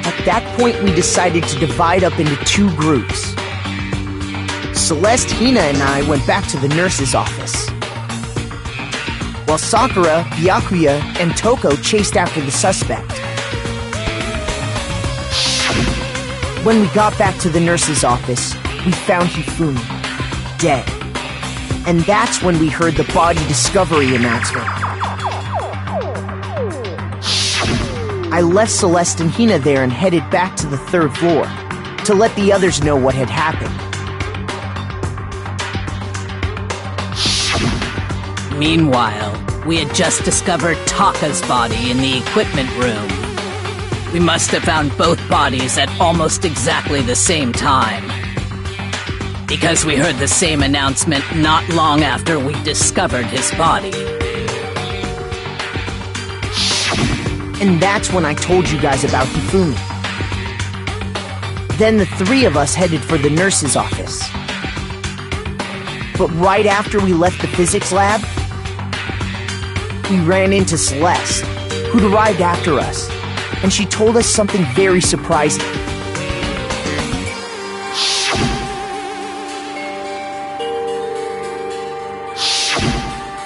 At that point, we decided to divide up into 2 groups. Celeste, Hina, and I went back to the nurse's office, while Sakura, Byakuya, and Toko chased after the suspect. When we got back to the nurse's office, we found Hifumi, dead. And that's when we heard the body discovery announcement. I left Celeste and Hina there and headed back to the 3rd floor to let the others know what had happened. Meanwhile, we had just discovered Taka's body in the equipment room. We must have found both bodies at almost exactly the same time, because we heard the same announcement not long after we discovered his body. And that's when I told you guys about Hifumi. Then the three of us headed for the nurse's office. But right after we left the physics lab, we ran into Celeste, who'd arrived after us, and she told us something very surprising.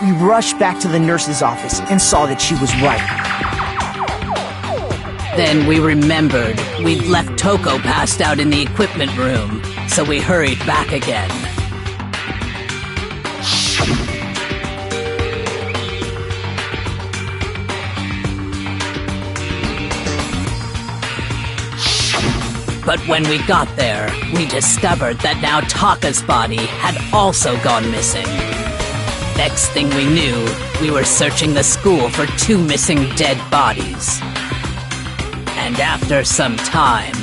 We rushed back to the nurse's office and saw that she was right. Then we remembered we'd left Toko passed out in the equipment room, so we hurried back again. But when we got there, we discovered that now Taka's body had also gone missing. Next thing we knew, we were searching the school for 2 missing dead bodies. And after some time...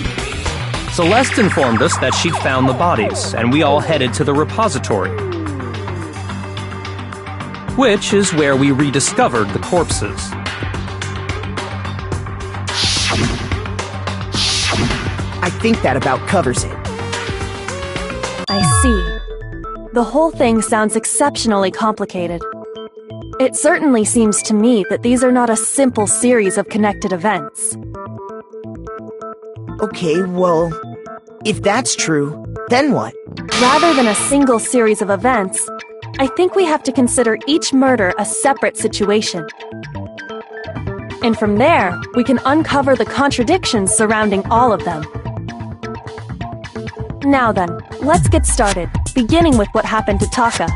Celeste informed us that she'd found the bodies, and we all headed to the repository. Which is where we rediscovered the corpses. I think that about covers it. I see. The whole thing sounds exceptionally complicated. It certainly seems to me that these are not a simple series of connected events. Okay, well, if that's true, then what? Rather than a single series of events, I think we have to consider each murder a separate situation. And from there, we can uncover the contradictions surrounding all of them. Now then, let's get started, beginning with what happened to Taka.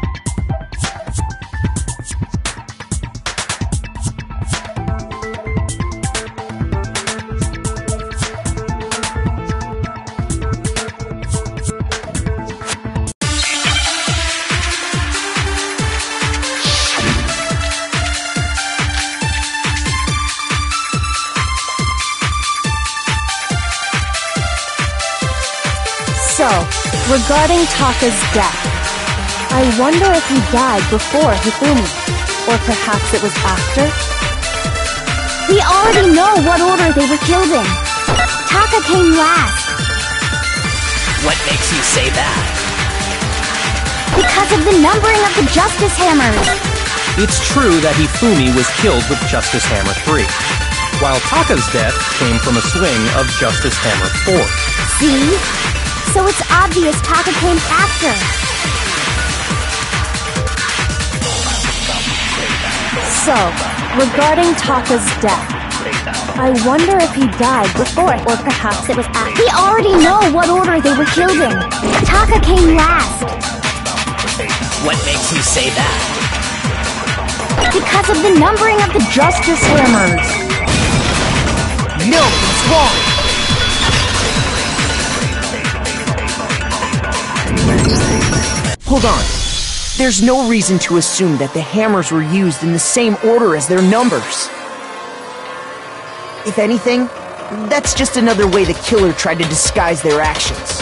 So, regarding Taka's death, I wonder if he died before Hifumi, or perhaps it was after? We already know what order they were killed in. Taka came last. What makes you say that? Because of the numbering of the Justice Hammers. It's true that Hifumi was killed with Justice Hammer 3, while Taka's death came from a swing of Justice Hammer 4. See? So it's obvious Taka came after. So, regarding Taka's death, I wonder if he died before, or perhaps it was after. We already know what order they were killed in. Taka came last. What makes you say that? Because of the numbering of the Justice Hammers. No, it's wrong! Hold on. There's no reason to assume that the hammers were used in the same order as their numbers. If anything, that's just another way the killer tried to disguise their actions.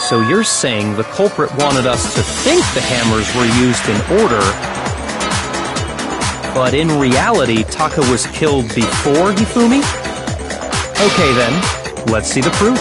So you're saying the culprit wanted us to think the hammers were used in order, but in reality, Taka was killed before Hifumi? Okay then, let's see the proof.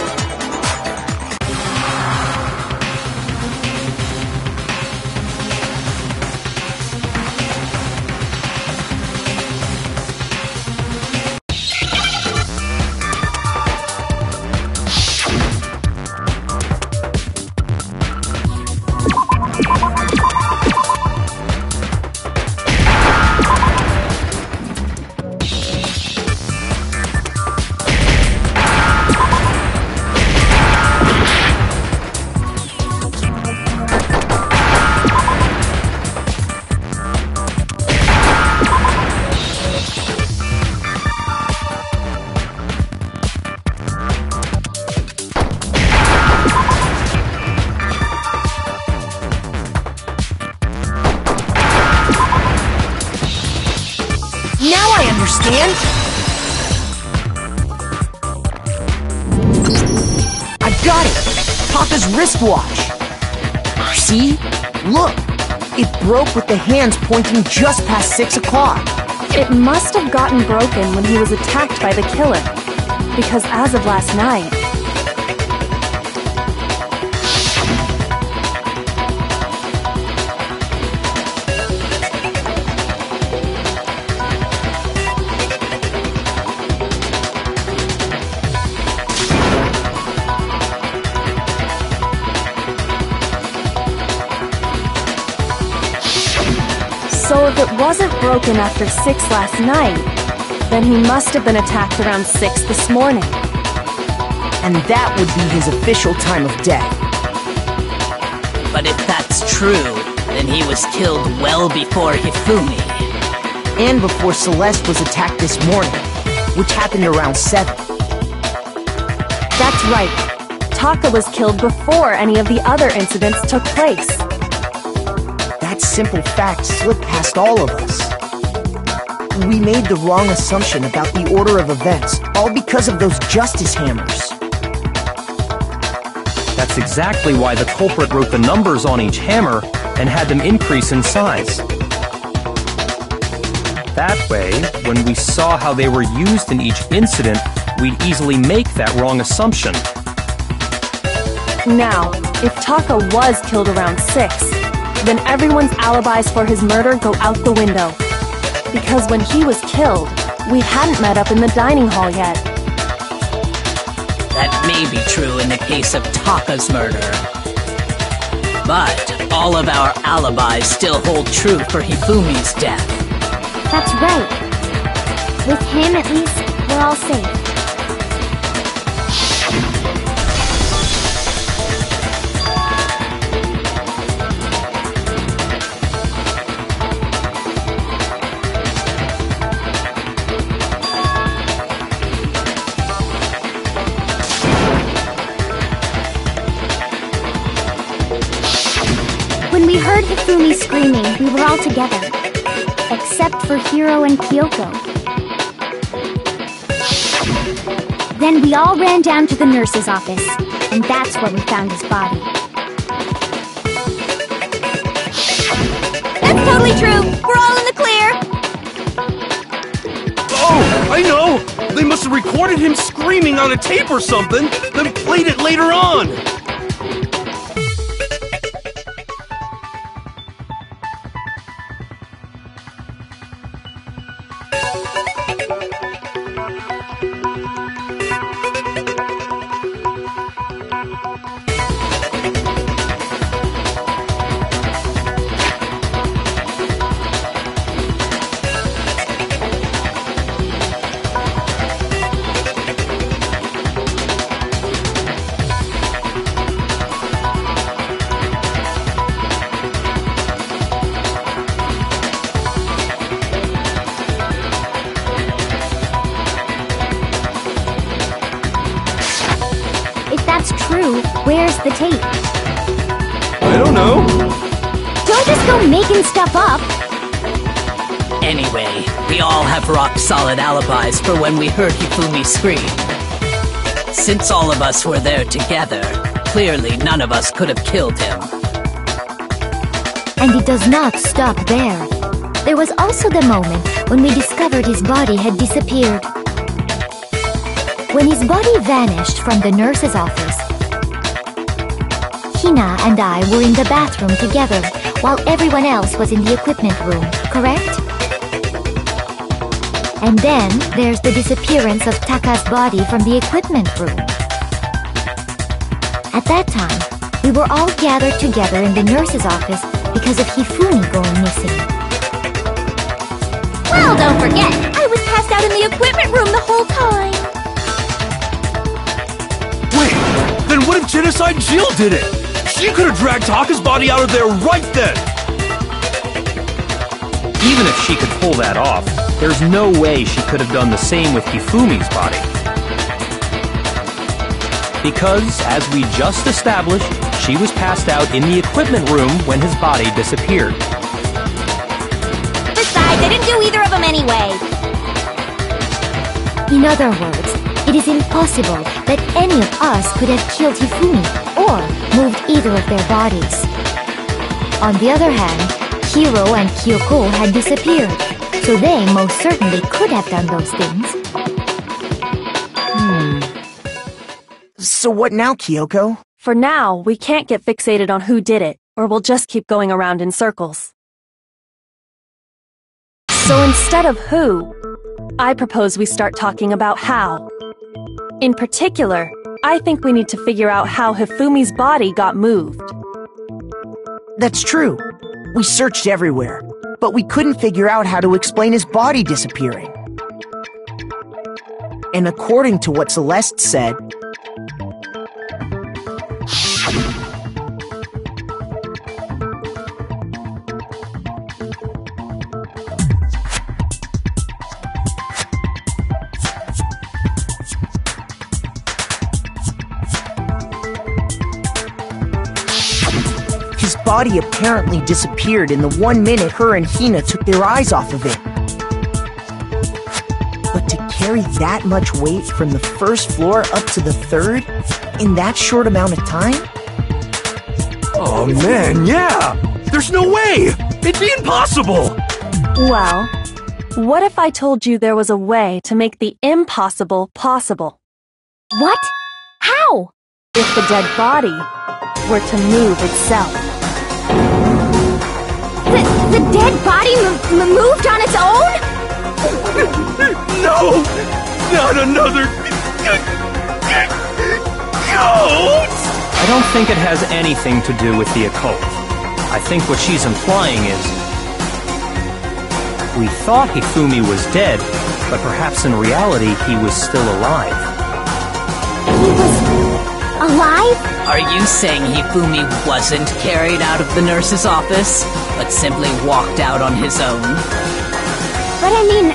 Now I understand! I got it! Taka's wristwatch! See? Look! It broke with the hands pointing just past 6 o'clock. It must have gotten broken when he was attacked by the killer. because as of last night, so if it wasn't broken after 6 last night, then he must have been attacked around 6 this morning. And that would be his official time of death. But if that's true, then he was killed well before Hifumi. And before Celeste was attacked this morning, which happened around 7. That's right. Taka was killed before any of the other incidents took place. That simple fact slipped past all of us. We made the wrong assumption about the order of events, all because of those justice hammers. That's exactly why the culprit wrote the numbers on each hammer and had them increase in size. That way, when we saw how they were used in each incident, we'd easily make that wrong assumption. Now, if Taka was killed around 6, then everyone's alibis for his murder go out the window. Because when he was killed, we hadn't met up in the dining hall yet. That may be true in the case of Taka's murder. But all of our alibis still hold true for Hifumi's death. That's right. With him, at least, we're all safe. When we heard Hifumi screaming, we were all together. Except for Hiro and Kyoko. Then we all ran down to the nurse's office, and that's where we found his body. That's totally true! We're all in the clear! Oh, I know! They must have recorded him screaming on a tape or something, then played it later on! Where's the tape? I don't know. Don't just go making stuff up. Anyway, we all have rock-solid alibis for when we heard Hifumi scream. Since all of us were there together, clearly none of us could have killed him. And it does not stop there. There was also the moment when we discovered his body had disappeared. When his body vanished from the nurse's office, Hina and I were in the bathroom together, while everyone else was in the equipment room, correct? And then there's the disappearance of Taka's body from the equipment room. At that time, we were all gathered together in the nurse's office because of Hifumi going missing. Well, don't forget, I was passed out in the equipment room the whole time. Wait, then what if Genocide Jill did it? She could have dragged Taka's body out of there right then! Even if she could pull that off, there's no way she could have done the same with Hifumi's body. Because, as we just established, she was passed out in the equipment room when his body disappeared. Besides, I didn't do either of them anyway. In other words, it is impossible that any of us could have killed Hifumi or moved either of their bodies. On the other hand, Hiro and Kyoko had disappeared, so they most certainly could have done those things. So what now, Kyoko? For now, we can't get fixated on who did it, or we'll just keep going around in circles. So instead of who, I propose we start talking about how. In particular, I think we need to figure out how Hifumi's body got moved. That's true. We searched everywhere, but we couldn't figure out how to explain his body disappearing. And according to what Celeste said, his body apparently disappeared in the 1 minute her and Hina took their eyes off of it. But to carry that much weight from the first floor up to the third in that short amount of time? Oh man, yeah! There's no way! It'd be impossible! Well, what if I told you there was a way to make the impossible possible? What? How? If the dead body were to move itself. The dead body moved on its own? No! Not another... ghost! I don't think it has anything to do with the occult. I think what she's implying is... we thought Hifumi was dead, but perhaps in reality he was still alive. He was... alive? Are you saying Hifumi wasn't carried out of the nurse's office, but simply walked out on his own? But I mean,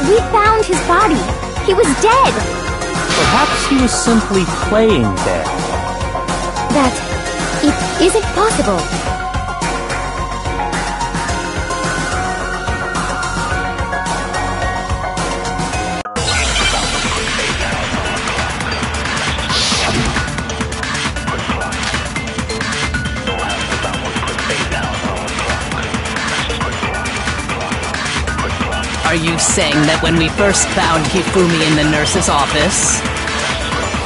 we found his body. He was dead. Perhaps he was simply playing dead. That... it isn't possible. Are you saying that when we first found Hifumi in the nurse's office,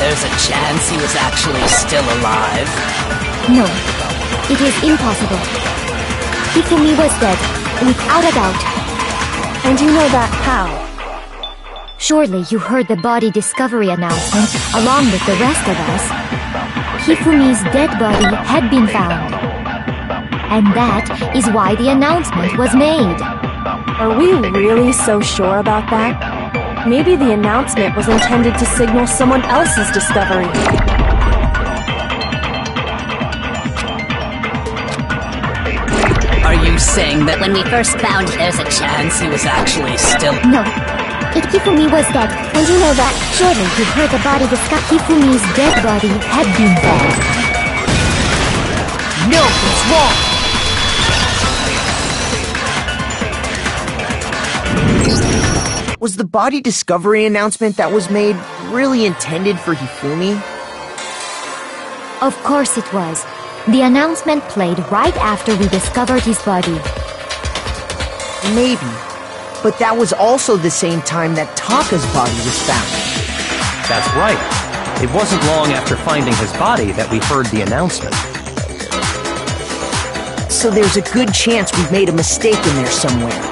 there's a chance he was actually still alive? No, it is impossible. Hifumi was dead, without a doubt. And you know that how? Surely you heard the body discovery announcement along with the rest of us. Hifumi's dead body had been found. And that is why the announcement was made. Are we really so sure about that? Maybe the announcement was intended to signal someone else's discovery. Are you saying that when we first found there's a chance he was actually still... No, if Hifumi was dead, and you know that, surely you heard the body discover Hifumi's dead body had been found. no, it's wrong! Was the body discovery announcement that was made really intended for Hifumi? Of course it was. The announcement played right after we discovered his body. Maybe. But that was also the same time that Taka's body was found. That's right. It wasn't long after finding his body that we heard the announcement. So there's a good chance we've made a mistake in there somewhere.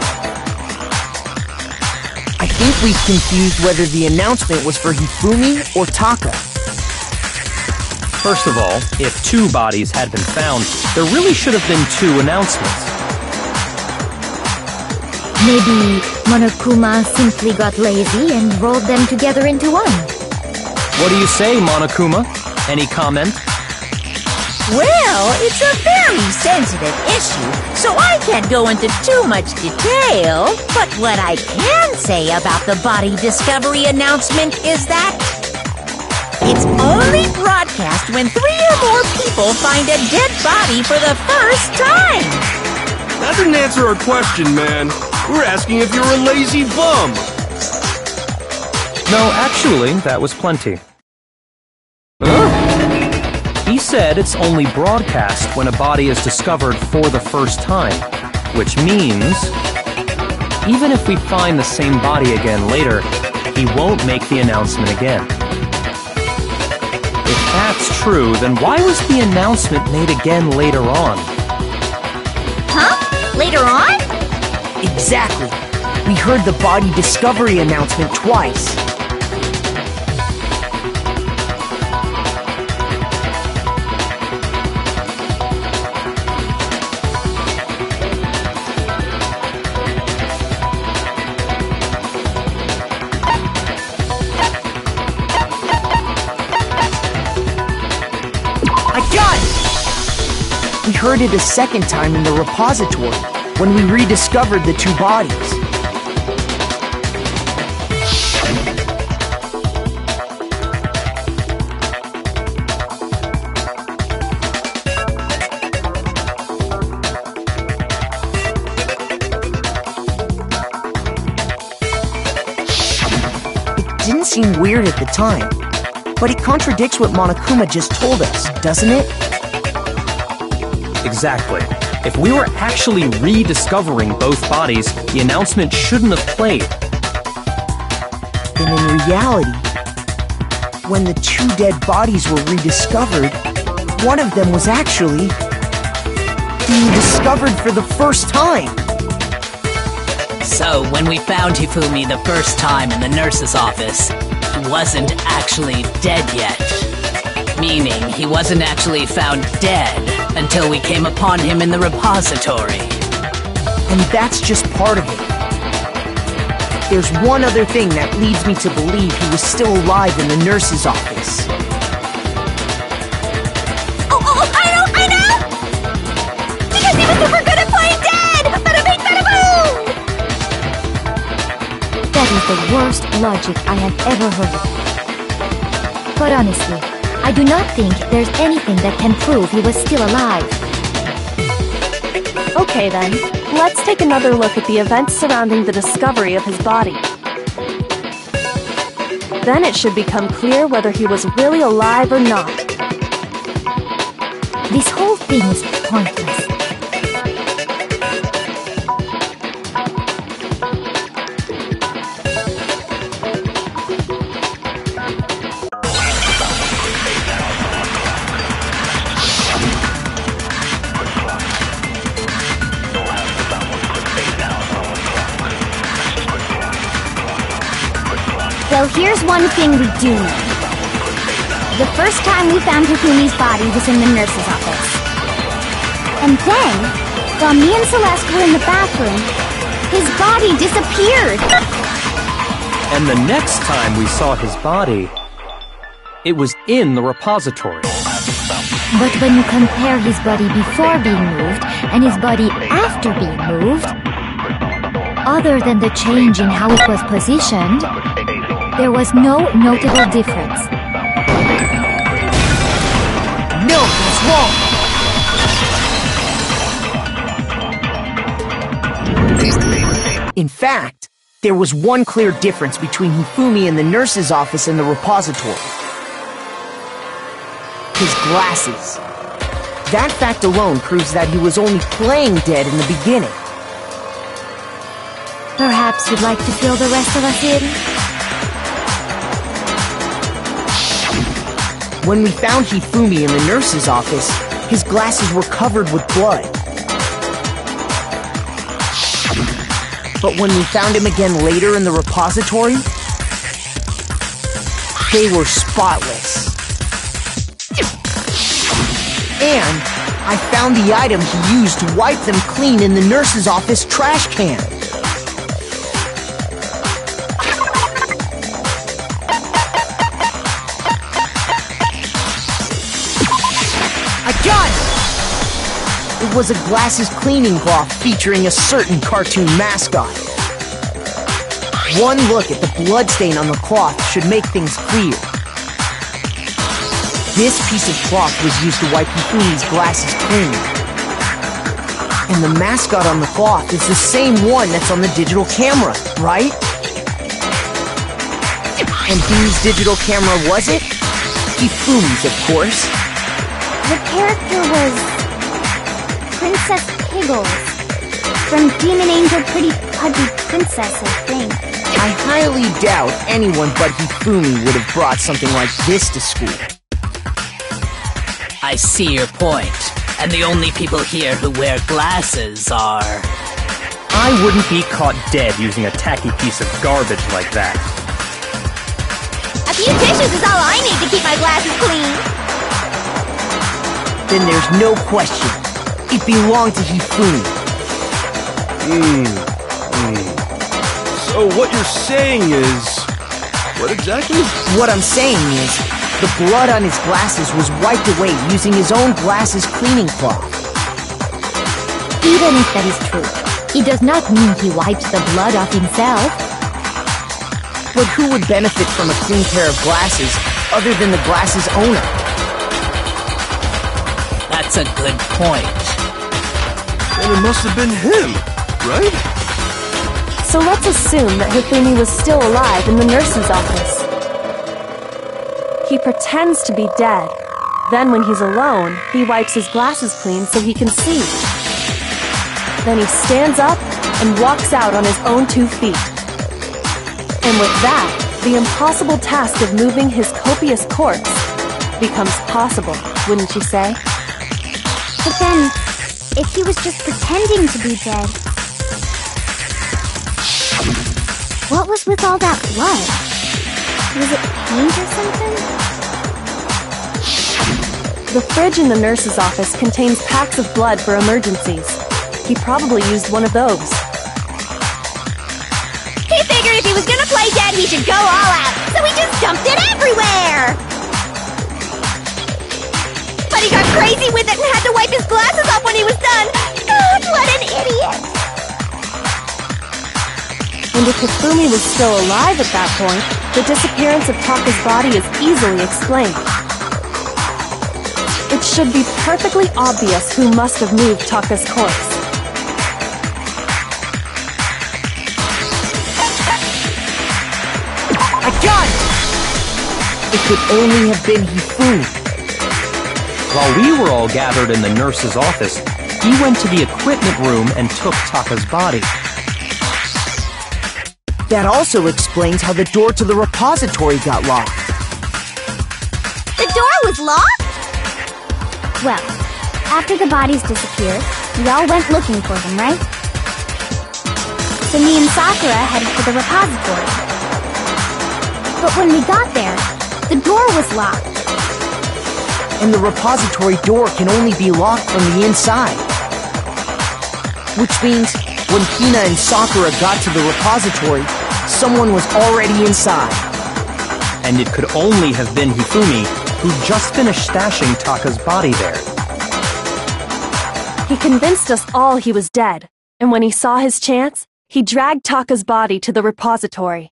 I think we've confused whether the announcement was for Hifumi or Taka. First of all, if 2 bodies had been found, there really should have been 2 announcements. Maybe Monokuma simply got lazy and rolled them together into one. What do you say, Monokuma? Any comment? Well, it's a very sensitive issue, so I can't go into too much detail. But what I can say about the body discovery announcement is that it's only broadcast when 3 or more people find a dead body for the first time. That didn't answer our question, man. We're asking if you're a lazy bum. No, actually, that was plenty. He said it's only broadcast when a body is discovered for the first time, which means even if we find the same body again later, he won't make the announcement again. If that's true, then why was the announcement made again later on? Huh? Later on? Exactly. We heard the body discovery announcement twice. We heard it a second time in the repository, when we rediscovered the two bodies. It didn't seem weird at the time, but it contradicts what Monokuma just told us, doesn't it? Exactly. If we were actually rediscovering both bodies, the announcement shouldn't have played. Then in reality, when the two dead bodies were rediscovered, one of them was actually being discovered for the first time. So, when we found Hifumi the first time in the nurse's office, he wasn't actually dead yet. Meaning, he wasn't actually found dead until we came upon him in the repository. And that's just part of it. There's one other thing that leads me to believe he was still alive in the nurse's office. Oh, I know! Because he was super good at playing dead! Bada bing, bada boom! That is the worst logic I have ever heard. But honestly, I do not think there's anything that can prove he was still alive. Okay then, let's take another look at the events surrounding the discovery of his body. Then it should become clear whether he was really alive or not. This whole thing is pointless. Well, here's one thing we do know. The first time we found Hifumi's body was in the nurse's office. And then, while me and Celeste were in the bathroom, his body disappeared. And the next time we saw his body, it was in the repository. But when you compare his body before being moved and his body after being moved, other than the change in how it was positioned, there was no notable difference. No, that's wrong! In fact, there was one clear difference between Hifumi in the nurse's office and the repository. His glasses. That fact alone proves that he was only playing dead in the beginning. Perhaps you'd like to fill the rest of us in? When we found Hifumi in the nurse's office, his glasses were covered with blood. But when we found him again later in the repository, they were spotless. And I found the item he used to wipe them clean in the nurse's office trash can. It was a glasses cleaning cloth featuring a certain cartoon mascot. One look at the bloodstain on the cloth should make things clear. This piece of cloth was used to wipe Hifumi's glasses clean. And the mascot on the cloth is the same one that's on the digital camera, right? And whose digital camera was it? Hifumi's, of course. The character was Princess Piggles from Demon Angel Pretty Pudgy Princess, I think. I highly doubt anyone but Hifumi would have brought something like this to school. I see your point. And the only people here who wear glasses are... I wouldn't be caught dead using a tacky piece of garbage like that. A few tissues is all I need to keep my glasses clean. Then there's no question. It belonged to Hifumi. So what you're saying is... What exactly? What I'm saying is, the blood on his glasses was wiped away using his own glasses cleaning cloth. Even if that is true, it does not mean he wiped the blood off himself. But who would benefit from a clean pair of glasses other than the glasses owner? That's a good point. And it must have been him, right? So let's assume that Hifumi was still alive in the nurse's office. He pretends to be dead. Then when he's alone, he wipes his glasses clean so he can see. Then he stands up and walks out on his own 2 feet. And with that, the impossible task of moving his copious corpse becomes possible, wouldn't you say? But then, if he was just pretending to be dead, what was with all that blood? Was it paint or something? The fridge in the nurse's office contains packs of blood for emergencies. He probably used one of those. He figured if he was gonna play dead, he should go all out, so he just dumped it everywhere! But he got crazy with it and had to wipe his glasses off when he was done! God, what an idiot! And if Hifumi was still alive at that point, the disappearance of Taka's body is easily explained. It should be perfectly obvious who must have moved Taka's corpse. I got it! It could only have been Hifumi. While we were all gathered in the nurse's office, he went to the equipment room and took Taka's body. That also explains how the door to the repository got locked. The door was locked? Well, after the bodies disappeared, we all went looking for them, right? So me and Sakura headed for the repository. But when we got there, the door was locked. And the repository door can only be locked from the inside. Which means, when Hina and Sakura got to the repository, someone was already inside. And it could only have been Hifumi, who'd just finished stashing Taka's body there. He convinced us all he was dead, and when he saw his chance, he dragged Taka's body to the repository.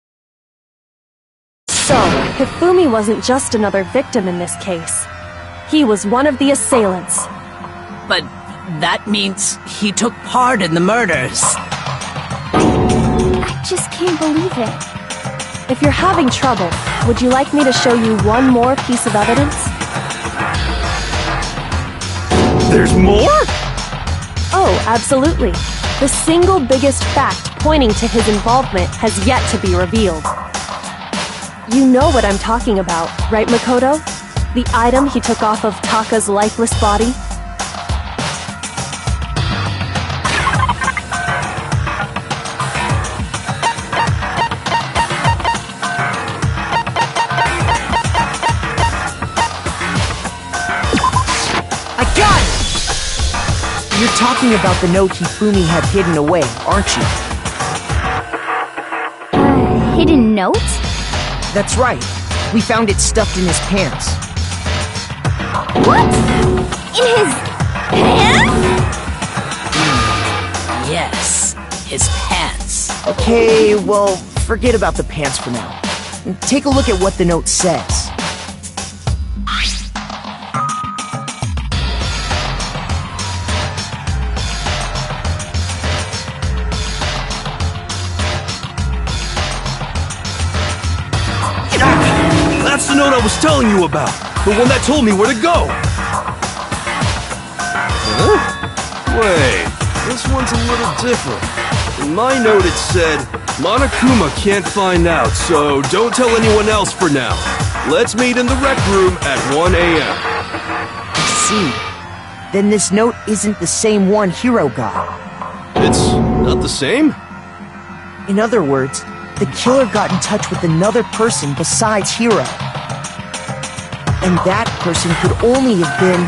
So, Hifumi wasn't just another victim in this case. He was one of the assailants. But that means he took part in the murders. I just can't believe it. If you're having trouble, would you like me to show you one more piece of evidence? There's more? Oh, absolutely. The single biggest fact pointing to his involvement has yet to be revealed. You know what I'm talking about, right, Makoto? The item he took off of Taka's lifeless body? You're talking about the note Hifumi had hidden away, aren't you? Hidden note? That's right. We found it stuffed in his pants. What? In his pants? Yes, his pants. Okay, well, forget about the pants for now. Take a look at what the note says. That's the note I was telling you about! The one that told me where to go! Huh? Wait, this one's a little different. In my note it said, Monokuma can't find out, so don't tell anyone else for now. Let's meet in the rec room at 1 a.m. see. Then this note isn't the same one Hiro got. It's not the same? In other words, the killer got in touch with another person besides Hiro. And that person could only have been...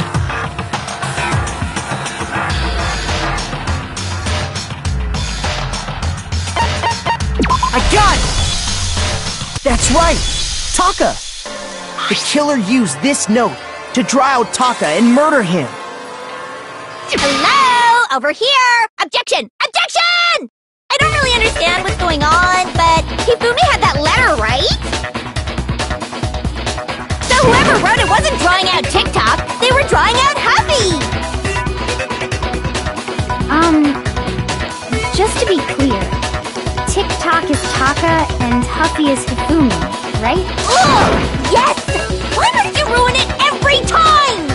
I got it! That's right! Taka! The killer used this note to draw out Taka and murder him. Hello? Over here! Objection! Objection! I don't really understand what's going on, but Hifumi had that letter, right? So whoever wrote it wasn't drawing out TikTok, they were drawing out Huffy! Just to be clear, TikTok is Taka and Huffy is Hifumi, right? Ugh! Yes! Why must you ruin it every time?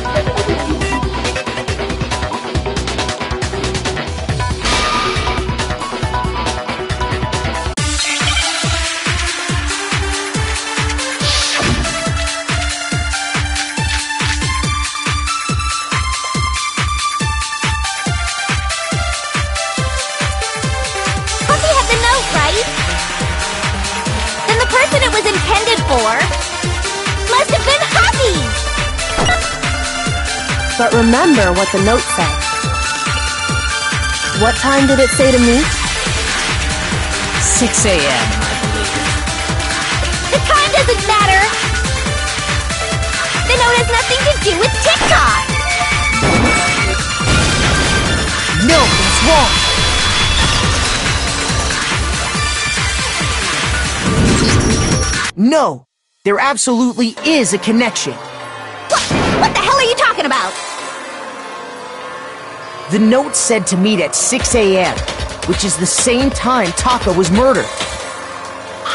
Must have been Huffy! But remember what the note said. What time did it say to meet? 6 a.m., I believe. The time doesn't matter! The note has nothing to do with TikTok! No, it's wrong! No, there absolutely is a connection. What the hell are you talking about? The note said to meet at 6 a.m., which is the same time Taka was murdered.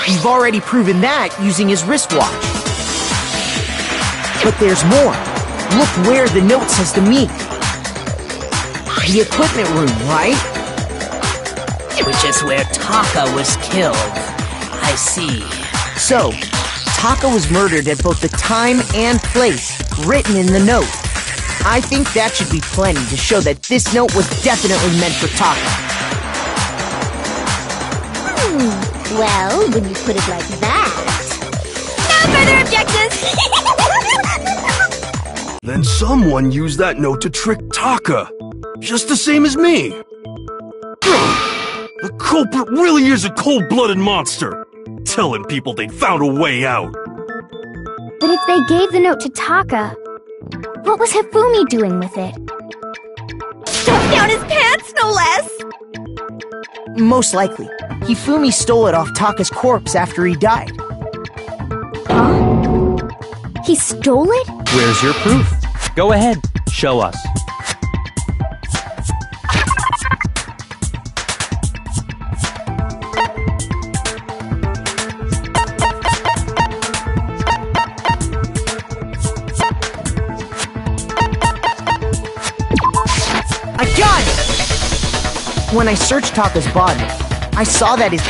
We've already proven that using his wristwatch. But there's more. Look where the note says to meet. The equipment room, right? Which is where Taka was killed. I see. So, Taka was murdered at both the time and place written in the note. I think that should be plenty to show that this note was definitely meant for Taka. Well, when you put it like that... No further objections! Then someone used that note to trick Taka. Just the same as me. The culprit really is a cold-blooded monster. Telling people they'd found a way out. But if they gave the note to Taka, what was Hifumi doing with it? Stuffed down his pants, no less! Most likely, Hifumi stole it off Taka's corpse after he died. Huh? He stole it? Where's your proof? Go ahead, show us. I got it! When I searched Taka's body, I saw that his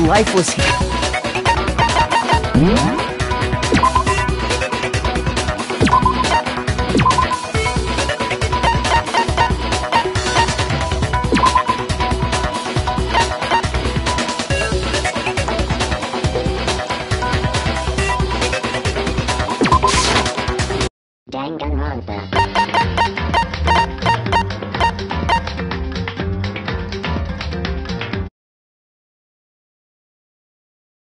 lifeless here.